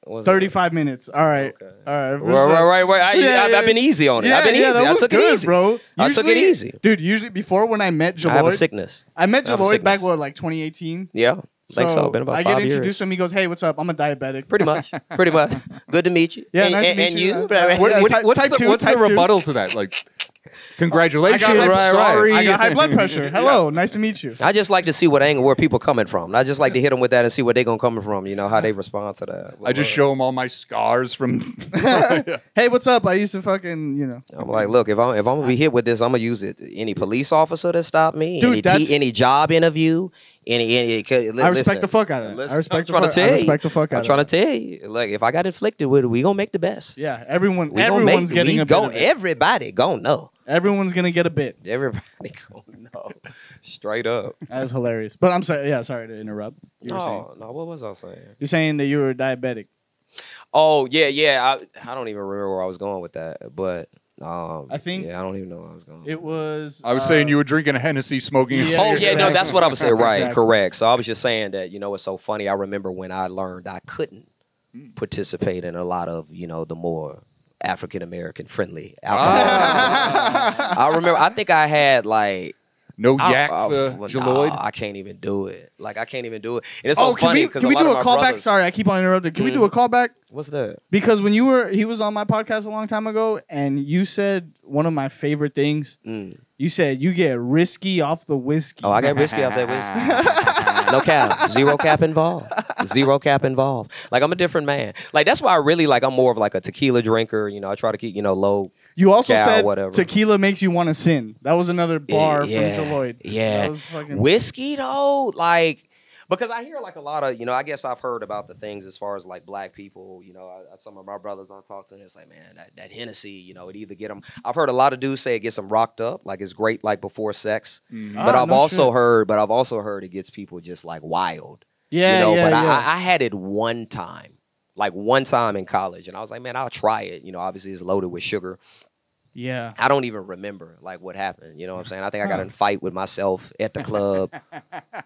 what's 35 minutes. All right. Okay. All right. Right. I've been easy on it. I've been easy. That I was took good, it easy, bro. I took it Usually- easy. Dude, usually before when I met I have a Jelloyd, sickness. I met I have a Jelloyd back, sickness. what, like 2018? Yeah, I think so. Been about I 5 get years. introduced to him. He goes, hey, what's up? I'm a diabetic. Pretty much. Good to meet you. Yeah, and, nice to and, meet and you. you. Type What's 2, the type 2. rebuttal to that? Like, Congratulations. I got Right, Sorry. I got high blood pressure. Hello, nice to meet you. I just like to see what angle where people coming from. I just like to hit them with that and see where they gonna come from. You know how they respond to that. I just show them all my scars from. Hey, what's up? I used to fucking, I'm like, look, if I'm gonna be hit with this, I'm gonna use it. Any police officer that stop me, Dude, any job interview, any. I respect the fuck out of it. I respect the fuck out I'm of trying it. to tell you, like, if I got inflicted with it, we gonna make the best. Yeah, everyone's We getting a bit. Of it. Everybody gonna know. Everyone's gonna get a bit. Everybody gonna know. Straight up. That is hilarious. But I'm sorry. Yeah, sorry to interrupt. You were saying. No, what was I saying? You're saying that you were diabetic. Oh yeah. I don't even remember where I was going with that, but I think I don't even know where I was going. it was. I was saying you were drinking a Hennessy, smoking a Yeah, Oh cigarette. yeah, no, that's what I was saying. Right, Exactly. correct. So I was just saying that it's so funny. I remember when I learned I couldn't participate in a lot of the more African American friendly alcohol. I remember. I think I had like. No yak for Nah, Jelloyd. I can't even do it. Like I can't even do it. And it's so Can funny we because do a callback? Brothers, Sorry, I keep on interrupting. Can we do a callback? What's that? Because when he was on my podcast a long time ago, and you said one of my favorite things. You said you get risky off the whiskey. Oh, I got risky off that whiskey. No cap. Zero cap involved. Zero cap involved. Like, I'm a different man. Like, that's why I really, like, I'm more of, like, a tequila drinker. I try to keep, low. You also cal, said whatever. tequila makes you want to sin. That was another bar Yeah, from Jelloyd. yeah. That was fucking... Whiskey, though, like, because I hear, like, a lot of, I guess I've heard about the things as far as, like, black people. Some of my brothers I talk to, and it's like, man, that Hennessy, it either get them. I've heard a lot of dudes say it gets them rocked up. Like, it's great, like, before sex. But I've also heard it gets people just, like, wild. Yeah, But yeah. I had it one time in college, and I was like, man, I'll try it. Obviously it's loaded with sugar. Yeah. I don't even remember like what happened. You know what I'm saying? I think I got in a fight with myself at the club,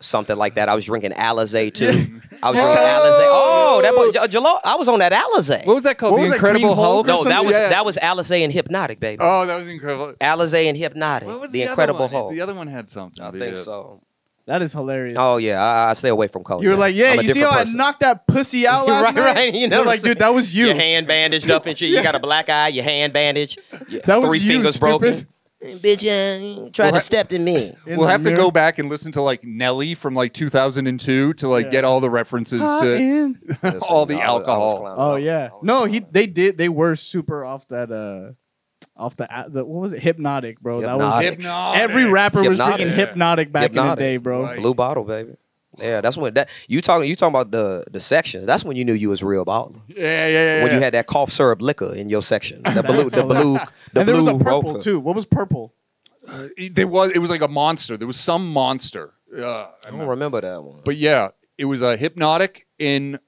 something like that. I was drinking Alizé too. I was drinking Alizé. Oh, that boy, Jelloyd, I was on that Alizé. What was that called? What The was that, Incredible Green Hulk Hulk? or No, something? that was Alizé and Hypnotic, baby. Oh, that was incredible. Alizé and Hypnotic. What was the other Incredible one? Hulk. The other one had something. I think so. That is hilarious. Oh yeah, I stay away from coke. You were like, yeah, I'm a you see how different I person. knocked that pussy out last Right, night? right. You know You're what like, I'm saying? dude, that was you. Your hand bandaged up and shit. You got a black eye. Your hand bandaged. That was 3 you, fingers stupid. broken. Bitch, tried to step in me. In We'll the have to mirror. go back and listen to like Nelly from like 2002 to like Yeah. get all the references I to am. all the alcohol. Oh yeah. No, they were super off that what was it? Hypnotic, bro. That was Hypnotic. every rapper was Hypnotic. drinking Hypnotic back in the Hypnotic. day, bro. Right. Blue bottle, baby. Yeah, that's when you talking about the sections. That's when you knew you was real baller. Yeah. When you had that cough syrup liquor in your section. The blue. And there was a blue purple roper. too. What was purple? It was like a monster. There was some monster. I don't remember that one. But yeah, it was a Hypnotic in.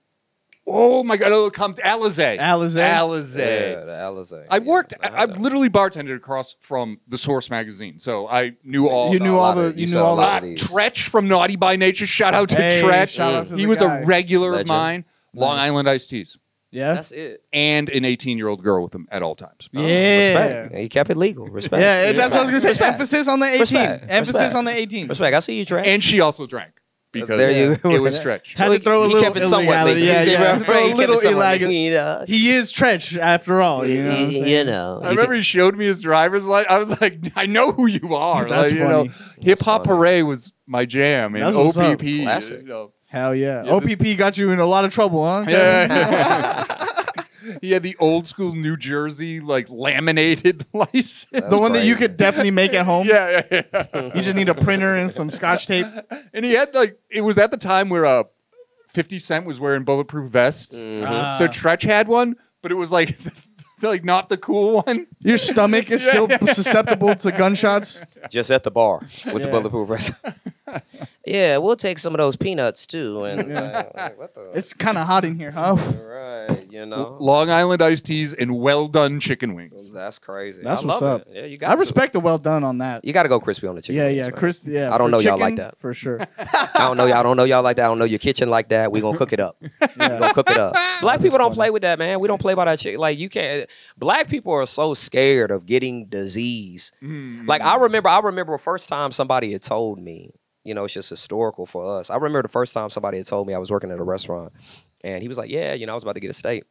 Oh my God! It'll come to Alizé. Yeah, Alizé. the Alizé. I worked. Yeah, I've literally bartended across from the Source magazine, so I knew all. You knew all the. you You saw knew a all lot the. of these. Tretch from Naughty by Nature. Shout out to Hey, Tretch. shout out to He the was guy. a regular Legend. of mine. Long Nice. Island iced teas, Yeah. That's it. and an 18-year-old girl with him at all times. Yeah. Respect. And he kept it legal. Respect. Yeah, that's what I was gonna say. Respect. Emphasis on the 18. Respect. Emphasis Respect. on the 18. Respect. I see you, Trey. And she also drank because There you go. it was Stretch. Had to throw a he little kept it somewhat illegality. legal. Yeah, He yeah. kept it Throw a somewhat little legal, illegality. He is Tretch after all. You know. What I'm saying? you know. I remember he showed me his driver's license. I was like, I know who you are. That's like, you know, funny. Hip Hop funny. Hooray was my jam, and That's what's up. OPP. Classic. You know. Hell yeah. Yeah, OPP got you in a lot of trouble, huh? Yeah. He had the old school New Jersey like laminated license. The one that you could definitely make at home. Yeah. You just need a printer and some scotch tape. And he had like it was at the time where 50 Cent was wearing bulletproof vests. Mm-hmm. So Tretch had one, but it was like like not the cool one. Your stomach is still susceptible to gunshots. Just at the bar with the Yeah. bulletproof vest. Yeah, we'll take some of those peanuts too. And what the? It's kind of hot in here, huh? Right, you know. Long Island iced teas and well done chicken wings. That's crazy. That's I what's love up. It. Yeah, you got I to. respect the well done on that. You got to go crispy on the chicken. Yeah, wings, yeah, man. Chris. Yeah, I don't for know y'all like chicken, that. for sure. I don't know y'all like that. I don't know your kitchen like that. We gonna cook it up. We gonna cook it up. Black people don't play with that, man. We don't play by that shit. Like you can't. Black people are so scared of getting disease. Like I remember the first time somebody had told me. You know, it's just historical for us. I remember the first time somebody had told me I was working at a restaurant, and he was like, "Yeah, I was about to get a steak."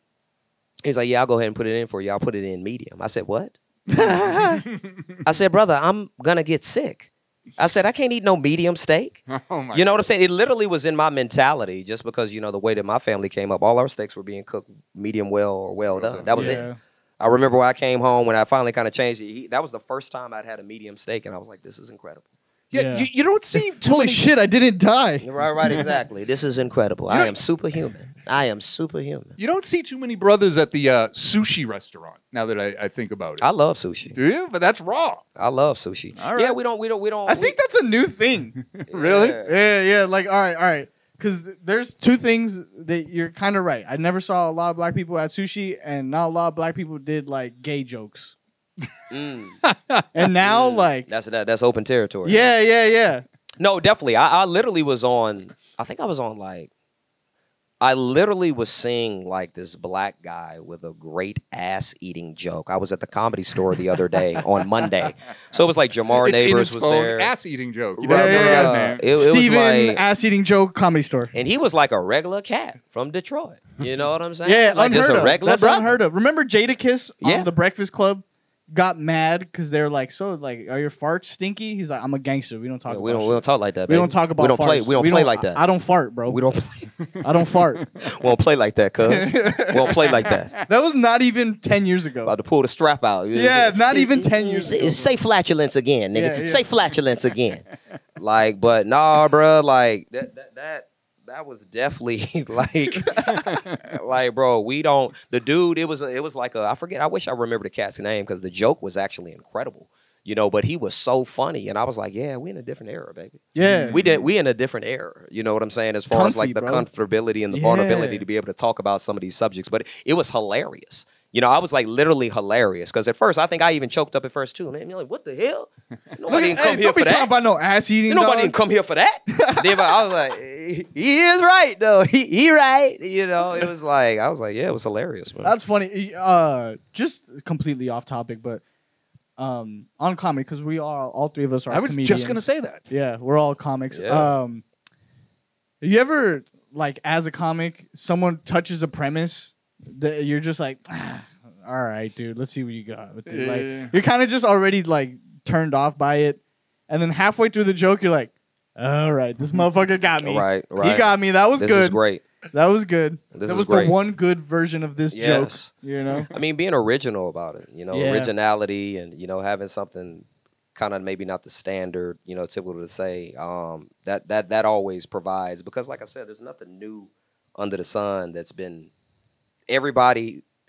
He's like, "Yeah, I'll go ahead and put it in for you. I'll put it in medium." I said, "What?" I said, brother, I'm gonna get sick. I said, I can't eat no medium steak. Oh my You know what I'm saying? It literally was in my mentality just because, you know, the way that my family came up, all our steaks were being cooked medium well or well done. That was it. I remember when I came home, when I finally kind of changed it, that was the first time I'd had a medium steak, and I was like, this is incredible. Yeah, you don't see too Holy many. shit, I didn't die. Right, exactly. This is incredible. I am superhuman. I am superhuman. You don't see too many brothers at the sushi restaurant. Now that I think about it, I love sushi. do you? But that's raw. I love sushi. All right. Yeah, we don't. I think that's a new thing. Really? Yeah. Like, all right. Because there's two things that you're kind of right. I never saw a lot of black people at sushi, and not a lot of black people did like gay jokes. And now, like, that's open territory. yeah. No, definitely. I literally was on. I think I was on like. I literally was seeing like this black guy with a great ass eating joke. I was at the Comedy Store the other day on Monday, so it was like Jamar It's in Neighbors its was own there. ass eating joke. You Right, don't know the guy's name. It was Steven like, ass eating joke comedy store. and he was like a regular cat from Detroit. You know what I'm saying? Yeah, like just unheard a of. regular That's brother. unheard of. Remember Jadakiss Yeah. on The Breakfast Club? Got mad because they're like, so like, are your farts stinky? He's like, I'm a gangster. We don't talk Yeah, about we don't shit. we don't talk like that. We Baby. don't talk about we don't farts. play. We don't play like that. I don't fart, bro. We don't play. I don't fart. We don't play like that, cuz. We don't play like that. That was not even 10 years ago. About to pull the strap out. Yeah, not even 10 years ago. Say flatulence again, nigga. Yeah. Say flatulence again. Like, but nah, bro. Like that was definitely like, bro. We don't. The dude. It was like a. I forget. I wish I remember the cat's name because the joke was actually incredible. You know, but he was so funny, and I was like, yeah, we in a different era, baby. Yeah. We in a different era. You know what I'm saying? As far as like the Comfy, bro. comfortability and the Yeah. vulnerability to be able to talk about some of these subjects. But it was hilarious. You know, I was like literally hilarious because at first I think I even choked up at first too. Man, you're like, what the hell? Nobody didn't come here don't for be talking that. about no ass eating. Nobody dog. didn't come here for that. Then I was like, he is right though. He right. You know, it was like I was like, yeah, it was hilarious, man. That's funny. Just completely off topic, but on comedy because we are all three of us are. I was comedians. just gonna say that. Yeah, we're all comics. Yeah. Have you ever like as a comic, someone touches a premise that you're just like, all right, dude, let's see what you got. With it. Like, you're kind of just already like turned off by it, and then halfway through the joke, you're like, all right, this motherfucker got me. Right. He got me. That was This good. is great. That was good. This that is was great. the one good version of this Yes. joke. You know. I mean, being original about it, you know, Yeah. originality and, you know, having something kind of maybe not the standard, you know, typical to say, that always provides, because like I said, there's nothing new under the sun that's been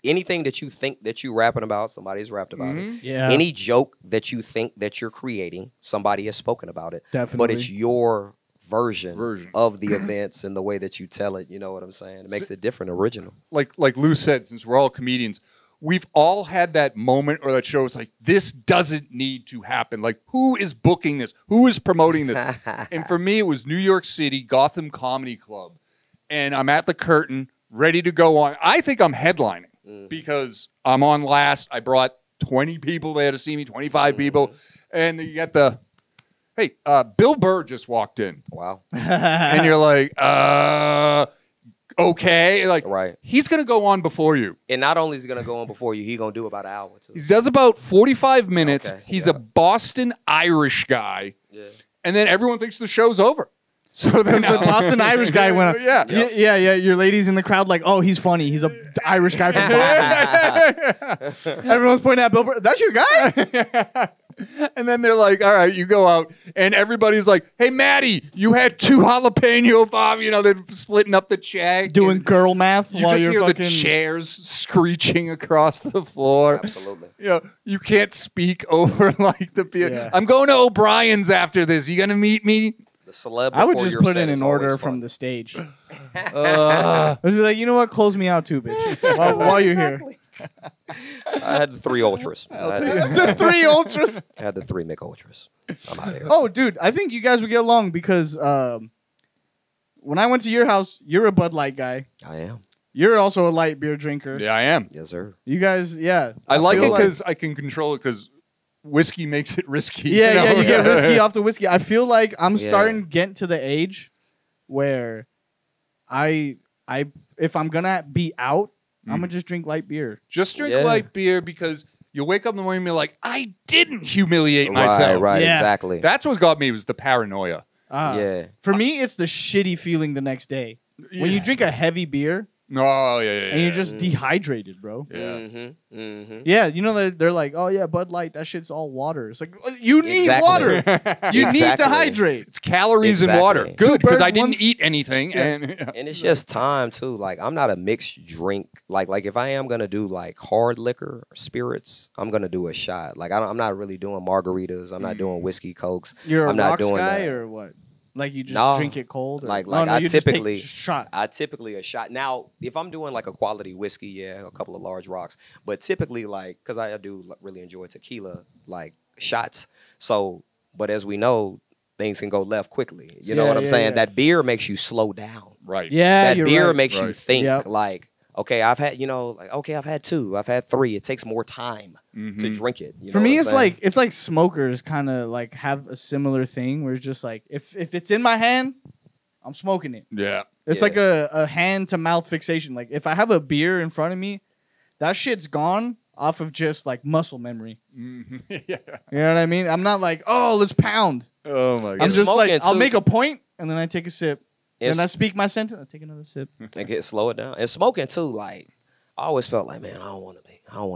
anything that you think that you rapping about, somebody's rapped about it. Yeah. Any joke that you think that you're creating, somebody has spoken about it. Definitely. But it's your version Version. of the events and the way that you tell it, you know what I'm saying? It makes it different, original. Like Lou said, since we're all comedians, we've all had that moment or that show. It's like, this doesn't need to happen. Like, who is booking this? Who is promoting this? And for me, it was New York City, Gotham Comedy Club. And I'm at the curtain, ready to go on. I think I'm headlining because I'm on last. I brought 20 people there to see me, 25 people. And you get the, hey, Bill Burr just walked in. Wow. And you're like, okay. Like, Right. he's going to go on before you. And not only is he going to go on before you, he's going to do about an hour too. He does about 45 minutes. Okay, He's yeah. a Boston Irish guy. Yeah. And then everyone thinks the show's over. So then Because the Boston Irish guy went up. Yeah. Yeah. Your ladies in the crowd like, oh, he's funny. He's a Irish guy from Boston. Everyone's pointing at Bill Burr. That's your guy? And then they're like, all right, you go out. And everybody's like, hey, Maddie, you had 2 jalapeno bomb. You know, they're splitting up the check. Doing And girl math you while just you're hear fucking... the chairs screeching across the floor. Absolutely. You know, you can't speak over like the beer. Yeah. I'm going to O'Brien's after this. You going to meet me? The celeb I would before just your put set it is in order always from fun. the stage. I was like, you know what? Close me out too, bitch. While you're here. I had the 3 ultras. The 3 ultras. I had the 3 Mick ultras. I'm out of here. Oh, dude, I think you guys would get along because when I went to your house, you're a Bud Light guy. I am. You're also a light beer drinker. Yeah, I am. Yes, sir. You guys, yeah. I like feel it because I can control it because whiskey makes it risky. Yeah, know? yeah, you get risky off the whiskey. I feel like I'm Yeah. starting to get to the age where if I'm gonna be out, I'm gonna just drink light beer. Just drink Yeah. light beer because You'll wake up in the morning and be like, I didn't humiliate myself. Right, Yeah. exactly. That's what got me was the paranoia. Yeah. For me, it's the shitty feeling the next day. When you drink a heavy beer Oh, yeah. and you're just dehydrated, bro. Yeah. Mm-hmm. Mm-hmm. Yeah, you know, they're like, oh, yeah, Bud Light, that shit's all water. It's like, you need Exactly. water. You need Exactly. to hydrate. It's calories and Exactly. water. Two Good, because birds, I didn't one- eat anything. Yeah. And it's just time too. Like I'm not a mixed drink. Like if I am gonna do like hard liquor or spirits, I'm gonna do a shot. Like I'm not really doing margaritas. I'm not doing whiskey cokes. You're a I'm not rocks doing guy that. or what? Like you just No. drink it cold? Or? Like no, I you typically just take shot. I typically a shot. Now if I'm doing like a quality whiskey, yeah, a couple of large rocks. But typically like because I do really enjoy tequila, like shots. So, but as we know, things can go left quickly. You know Yeah, what I'm yeah, saying? yeah. That beer makes you slow down. Right. Yeah, That you're beer right. makes you Right. think Yep. like, okay, I've had, okay, I've had 2, I've had 3. It takes more time to drink it. You For know me, what I'm it's saying? like smokers kind of like have a similar thing where it's just like if it's in my hand, I'm smoking it. Yeah. It's Yeah. like a hand to mouth fixation. Like if I have a beer in front of me, that shit's gone off of just like muscle memory. Yeah. You know what I mean? I'm not like, oh, let's pound. Oh, my I'm God. It's just like, smoking, I'll too. make a point and then I take a sip. It's- And I speak my sentence. I take another sip. and get slow it down. And smoking too, like I always felt like, man, I don't want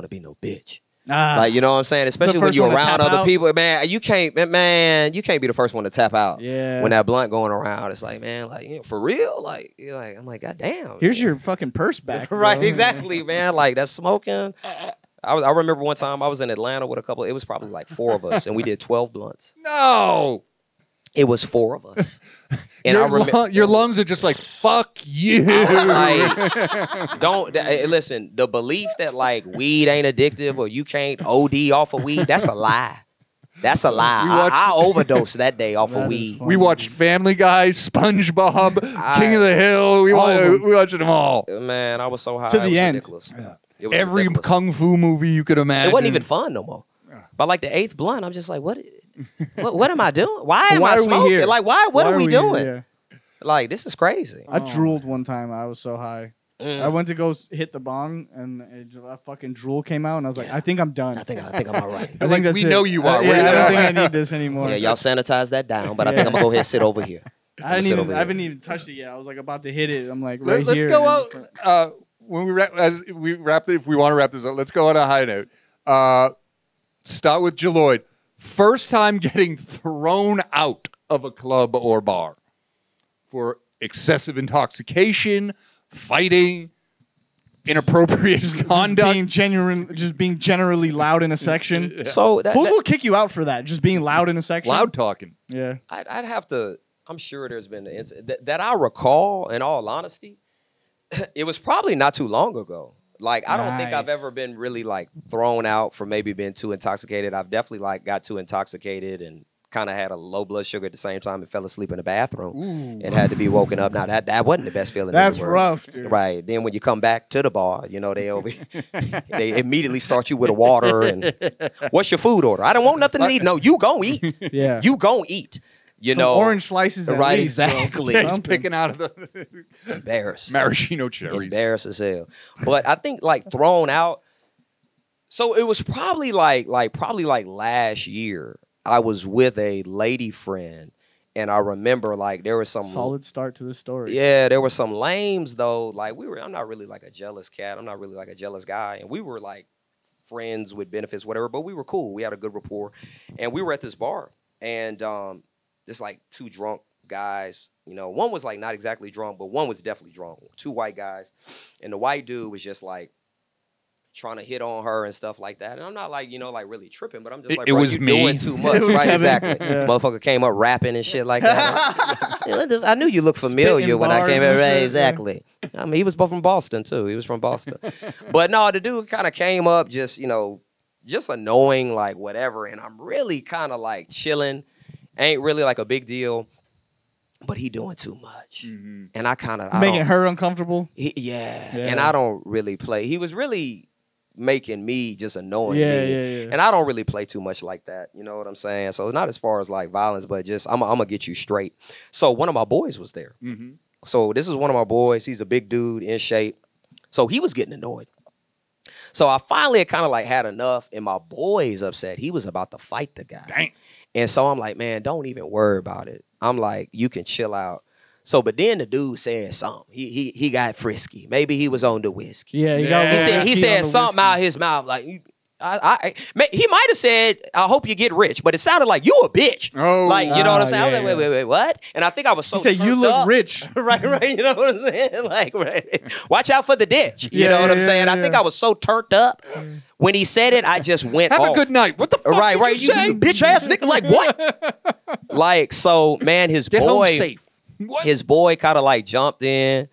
to be no bitch. Like you know what I'm saying? Especially when first you're one to around tap other out. people, man. You can't be the first one to tap out. Yeah. When that blunt going around, it's like, man, like for real, like you're like, I'm like, god damn. Here's man. your fucking purse back. right, bro. exactly, man. Like that's smoking. I remember one time I was in Atlanta with a couple. It was probably like 4 of us, and we did 12 blunts. No. It was 4 of us, and Your lungs are just like, fuck you. Like, listen. The belief that like weed ain't addictive or you can't OD off of weed, that's a lie. That's a lie. We watched- I overdosed that day off That of is weed. funny. We watched Family Guy, SpongeBob, King of the Hill. We All of them. watched them all. Man, I was so high. To it the was end. Ridiculous. It was Every ridiculous. kung fu movie you could imagine. It wasn't even fun no more. By like the 8th blunt, I'm just like, what am I doing? Why am Why I are we smoking? here? Like, what are we doing? here? Like, this is crazy. I drooled one time. I was so high. Mm. I went to go hit the bong, and a fucking drool came out, and I was like, I think I'm done. I think I'm all right. I think that's we it. know you are. Yeah, We're I don't gonna- think I need this anymore. Yeah, y'all sanitize that down, but I think I'm gonna go ahead and sit over here. I sit over here. haven't even touched it yet. I was like about to hit it. I'm like Let's right here. go and out. When we wrap, if we want to wrap this up, let's go on a high note. Start with Jelloyd. First time getting thrown out of a club or bar for excessive intoxication, fighting, inappropriate conduct. just being generally loud in a section. So Fools will kick you out for that. Just being loud in a section. Loud talking. Yeah. I'd have to. I'm sure there's been an incident that I recall. In all honesty, it was probably not too long ago. Like I don't think I've Nice. ever been really like thrown out for maybe being too intoxicated. I've definitely like got too intoxicated and kind of had a low blood sugar at the same time and fell asleep in the bathroom and had to be woken up. Now that wasn't the best feeling. That's in the world. rough, dude. Right. Then when you come back to the bar, they immediately start you with a water and what's your food order? I don't want nothing to eat. No, you gon' eat. Yeah. You gon' eat. You Some know, orange slices. At right? least, bro. Exactly. He's Something. picking out of the Embarrassed. maraschino cherries. Embarrassed as hell. But I think like thrown out. So it was probably like last year. I was with a lady friend, and I remember like there was some Solid start to the story. Yeah, there were some lames though. Like I'm not really like a jealous cat. I'm not really like a jealous guy, and we were like friends with benefits, whatever. But we were cool. We had a good rapport, and we were at this bar, and there's like 2 drunk guys. You know, one was like not exactly drunk, but one was definitely drunk. 2 white guys, and the white dude was just like trying to hit on her and stuff like that. And I'm not like, like really tripping, but I'm just like, It bro, was you me. doing too much. It was Right, Kevin. exactly. Yeah. Motherfucker came up rapping and shit like that. I knew you looked familiar Spitting when I bars came and in. Right, shit, yeah. exactly. I mean, he was both from Boston too. He was from Boston. But no, the dude kind of came up just, just annoying, like whatever. And I'm really kind of like chilling. Ain't really like a big deal. But he doing too much. Mm-hmm. And I kind of Making her uncomfortable. Yeah. Yeah. And I don't really play. He was really making me just annoying Yeah, me. yeah. And I don't really play too much like that. You know what I'm saying? So not as far as like violence, but just I'm gonna get you straight. So one of my boys was there. So this is one of my boys. He's a big dude in shape. So he was getting annoyed. So I finally kind of like had enough, and my boy's upset. He was about to fight the guy. Dang. And so I'm like, man, don't even worry about it. I'm like, you can chill out. So, but then the dude said something. He got frisky. Maybe he was on the whiskey. Yeah, he got. He said something out his mouth like. He might have said, "I hope you get rich," but it sounded like you a bitch. Oh, like you know what I'm saying? I was yeah, like, wait, what? And I think I was so. He said, "You turned look up. rich." right. You know what I'm saying? Like, right. Watch out for the ditch. You Yeah, know what I'm yeah, saying? I yeah. think I was so turned up when he said it. I just went. Have off. a good night. What the fuck Right, did you say? you bitch ass nigga. Like what? Like so, man. His Get home boy, safe. What? his boy, kind of like jumped in.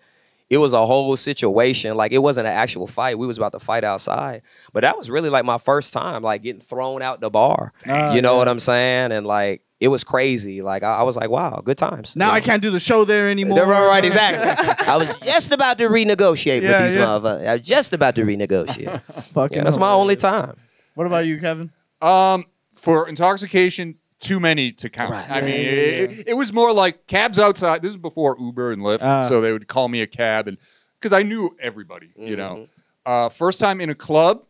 It was a whole situation. Like it wasn't an actual fight. We was about to fight outside. But that was really like my first time, like getting thrown out the bar. You know what I'm saying? And like it was crazy. Like I was like, wow, good times. Now I can't do the show there anymore. Right, exactly. I was just about to renegotiate with these motherfuckers. I was just about to renegotiate. Fucking Yeah, that's my only time. What about you, Kevin? For intoxication, too many to count. Right. I mean, it was more like cabs outside. This is before Uber and Lyft, so they would call me a cab, and because I knew everybody, you know. First time in a club,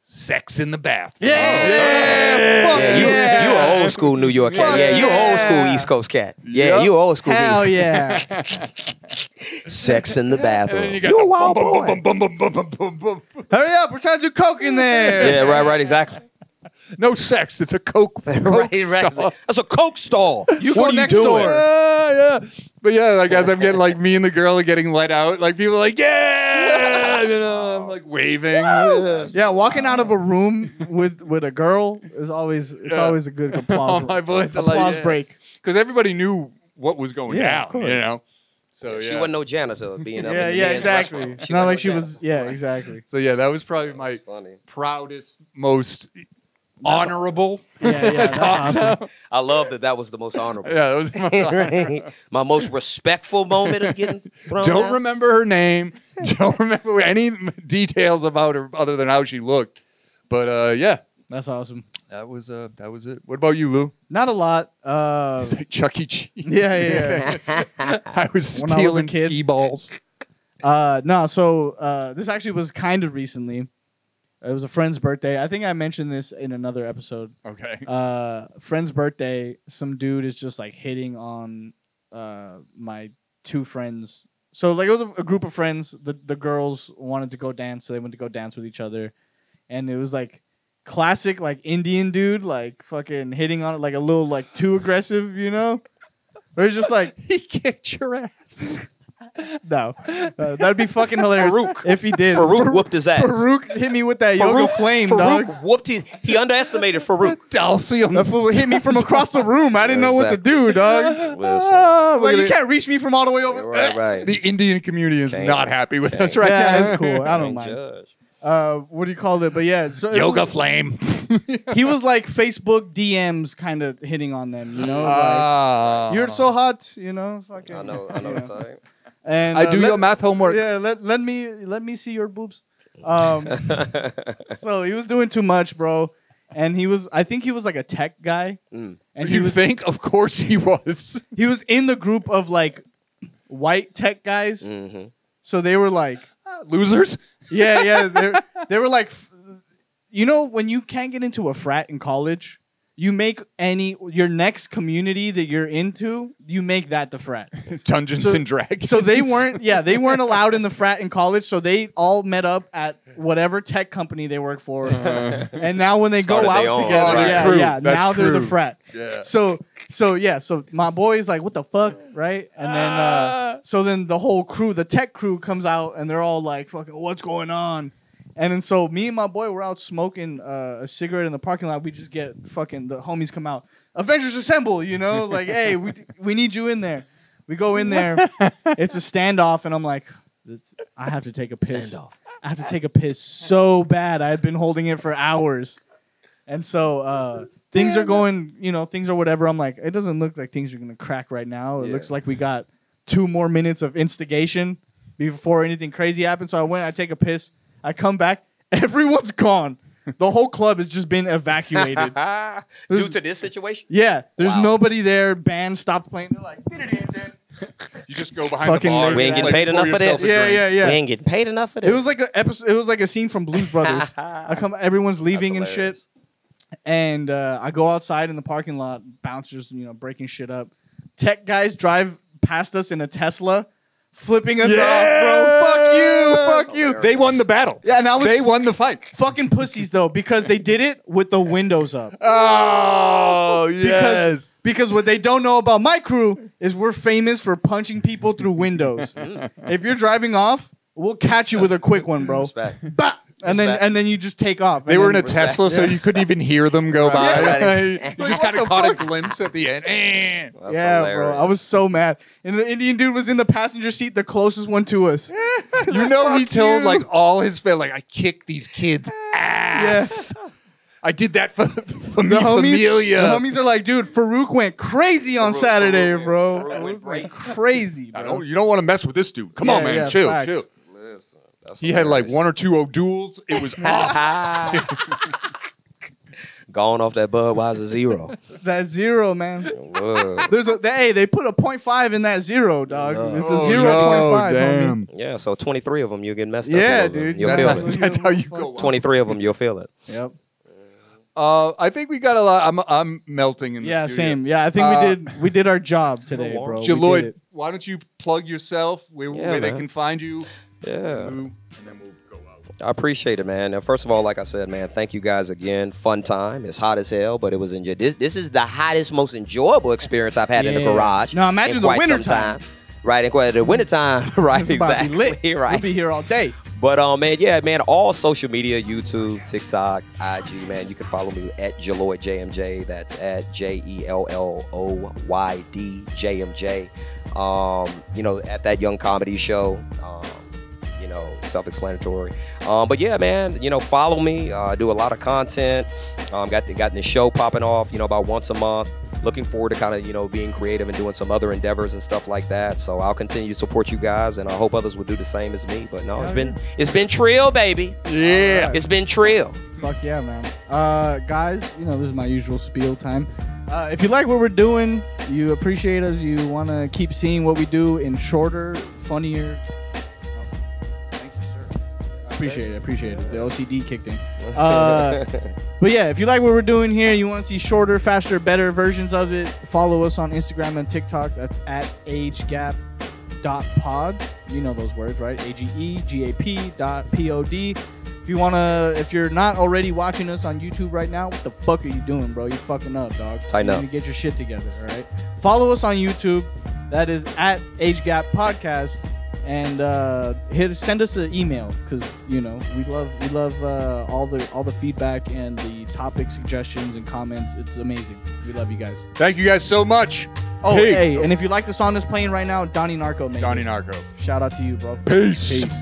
sex in the bathroom. You an old school New York cat. Yeah, you an old school East Coast cat. Yeah, you an old school Hell East yeah! Sex in the bathroom. And You a wild boy. Hurry up, we're trying to do coke in there. Yeah, right, exactly. No sex. It's a Coke. Right. That's a Coke stall. You What go are next doing? door. Yeah. But yeah, like as I'm getting like me and the girl are getting let out, like people are like, yeah, you know, I'm like waving. Yeah, walking out of a room with a girl is always always a good applause. All my boys are like, applause yeah. break. Because everybody knew what was going Yeah, of down, course. you know. So She yeah. wasn't no janitor being up Yeah, in the yeah, men's exactly. restaurant. It's not like she wasn't was. Yeah, exactly. So yeah, that was probably my That's funny. proudest, most honorable. Yeah, that's awesome. I love that was the most honorable. Yeah, that was My most respectful moment of getting thrown Don't out. remember her name. Don't remember any details about her other than how she looked. But yeah, That's awesome. that was it. What about you, Lou? Not a lot. It's like Chuck E. Cheese. Yeah. I was When I was a stealing kid. ski balls. No, so this actually was kind of recently. It was a friend's birthday. I think I mentioned this in another episode. Okay. Friend's birthday, some dude is just like hitting on my two friends. So like it was a group of friends. The girls wanted to go dance, so they went to go dance with each other. And it was like classic like Indian dude, like fucking hitting on it like a little like too aggressive, you know? Or it's just like He kicked your ass. no. That'd be fucking hilarious if he did. Farouk whooped his ass. Farouk hit me with that yoga flame, dog. Farouk whooped he underestimated Farouk. Dalcium. That fool hit me from across the room. I didn't know what to do, dog. Listen. Like you can't reach me from all the way over. Right. The Indian community is Can't. not happy with us right Yeah, now. it's cool. I don't Can't mind. judge. What do you call it? But yeah, so it Yoga was- flame. He was like Facebook DMs, kind of hitting on them. You know, like, Ah. you're so hot. You know, fucking. I know you the time. And I do your math homework. Yeah, let me see your boobs. So he was doing too much, bro. And I think he was like a tech guy. And he You was think? Of course he was. he was in the group of like white tech guys. Mm-hmm. So they were like, Losers. yeah, they were like, you know, when you can't get into a frat in college, you make your next community that you're into, you make that the frat. Dungeons and Dragons. So they weren't allowed in the frat in college, so they all met up at whatever tech company they work for. And now when they Started go out their own, together, right. Crew. yeah, That's now they're the crew. frat. Yeah. So my boy's like, what the fuck, right? And then so then the whole crew, the tech crew comes out and they're all like, fucking, what's going on? And then so me and my boy were out smoking a cigarette in the parking lot. We just get fucking the homies come out. Avengers assemble, you know? Like, hey, we need you in there. We go in there. It's a standoff, and I'm like, I have to take a piss. Standoff. I have to take a piss so bad. I had been holding it for hours. And so things are going, things are whatever. I'm like, it doesn't look like things are going to crack right now. It looks like we got 2 more minutes of instigation before anything crazy happens. So I take a piss. I come back, everyone's gone. The whole club has just been evacuated. Due to this situation? Yeah, there's Wow. nobody there. Band stopped playing. They're like, You just go behind Fucking the bar. nigga. We ain't getting paid pour enough for yourself this. a Yeah, drink. yeah, yeah. We ain't getting paid enough for this. It was like an episode. It was like a scene from Blues Brothers. Everyone's leaving and shit, and I go outside in the parking lot. Bouncers, breaking shit up. Tech guys drive past us in a Tesla, flipping us off, bro. Fuck you. They won the battle. Yeah, and I was They won the fight. fucking pussies though because they did it with the windows up. Oh, Because what they don't know about my crew is we're famous for punching people through windows. If you're driving off, we'll catch you with a quick one, bro. Respect. Bah! And then you just take off. They And were in then- a Tesla, so you couldn't even hear them go by. Yeah. You just What kind of the caught fuck? a glimpse at the end. That's Yeah, hilarious. bro. I was so mad. And the Indian dude was in the passenger seat, the closest one to us. You know, he Fuck told you. like all his family, like, I kicked these kids' ass. I did that for The familia. homies are like, dude, Farouk went crazy on Saturday, bro. Farouk went Farouk went crazy. crazy, I bro. don't, you don't want to mess with this dude. Come on, man. Chill, facts. chill. Listen, that's He had like hilarious. 1 or 2 O'Douls. It was off. Gone off that Budweiser zero. That zero, man. Whoa. They put a 0.5 in that zero, dog. It's a Oh, 0.5, homie. damn. Yeah, so 23 of them, you'll get messed up. Yeah, a little bit. dude. You'll That's feel how, it. that's how you go. 23 of them, you'll feel it. Yep. I think we got a lot. I'm melting in the Yeah, studio. same. Yeah, I think we did our job today, bro. We did Jelloyd, it. why don't you plug yourself where they man. can find you? Yeah. And then we'll go out. I appreciate it, man. And first of all, like I said, man, thank you guys again. Fun time. It's hot as hell, but it was this is the hottest, most enjoyable experience I've had in the Yeah. garage. Now imagine in the quite winter some time. Right, in the wintertime, right, It's about to be lit. right. We'll be here all day. But man, yeah, man, all social media, YouTube, TikTok, IG, man, you can follow me at Jelloyd JMJ. That's at JELLOYD JMJ. At That Young Comedy Show. Self-explanatory. But yeah, man, follow me. I do a lot of content. Got the show popping off, about once a month. Looking forward to kind of, being creative and doing some other endeavors and stuff like that. So I'll continue to support you guys, and I hope others will do the same as me. But no, it's been trill, baby. Yeah. It's been trill. Fuck yeah, man. Guys, this is my usual spiel time. If you like what we're doing, you appreciate us, you want to keep seeing what we do in shorter, funnier. Thank you, sir. I appreciate it. The OCD kicked in. But yeah, if you like what we're doing here, you want to see shorter, faster, better versions of it, follow us on Instagram and TikTok. That's at agegap.pod. You know those words, right? AGEGAP.pod. If you're not already watching us on YouTube right now, what the fuck are you doing, bro? You're fucking up, dog. Tighten up. You need to get your shit together, all right? Follow us on YouTube. That is at AgeGap Podcast. And send us an email because we love all the feedback and the topic suggestions and comments. It's amazing. We love you guys. Thank you guys so much. Oh, Hey. hey, and if you like the song that's playing right now, Donnie Narco, man. Donnie Narco. Shout out to you, bro. Peace. Peace.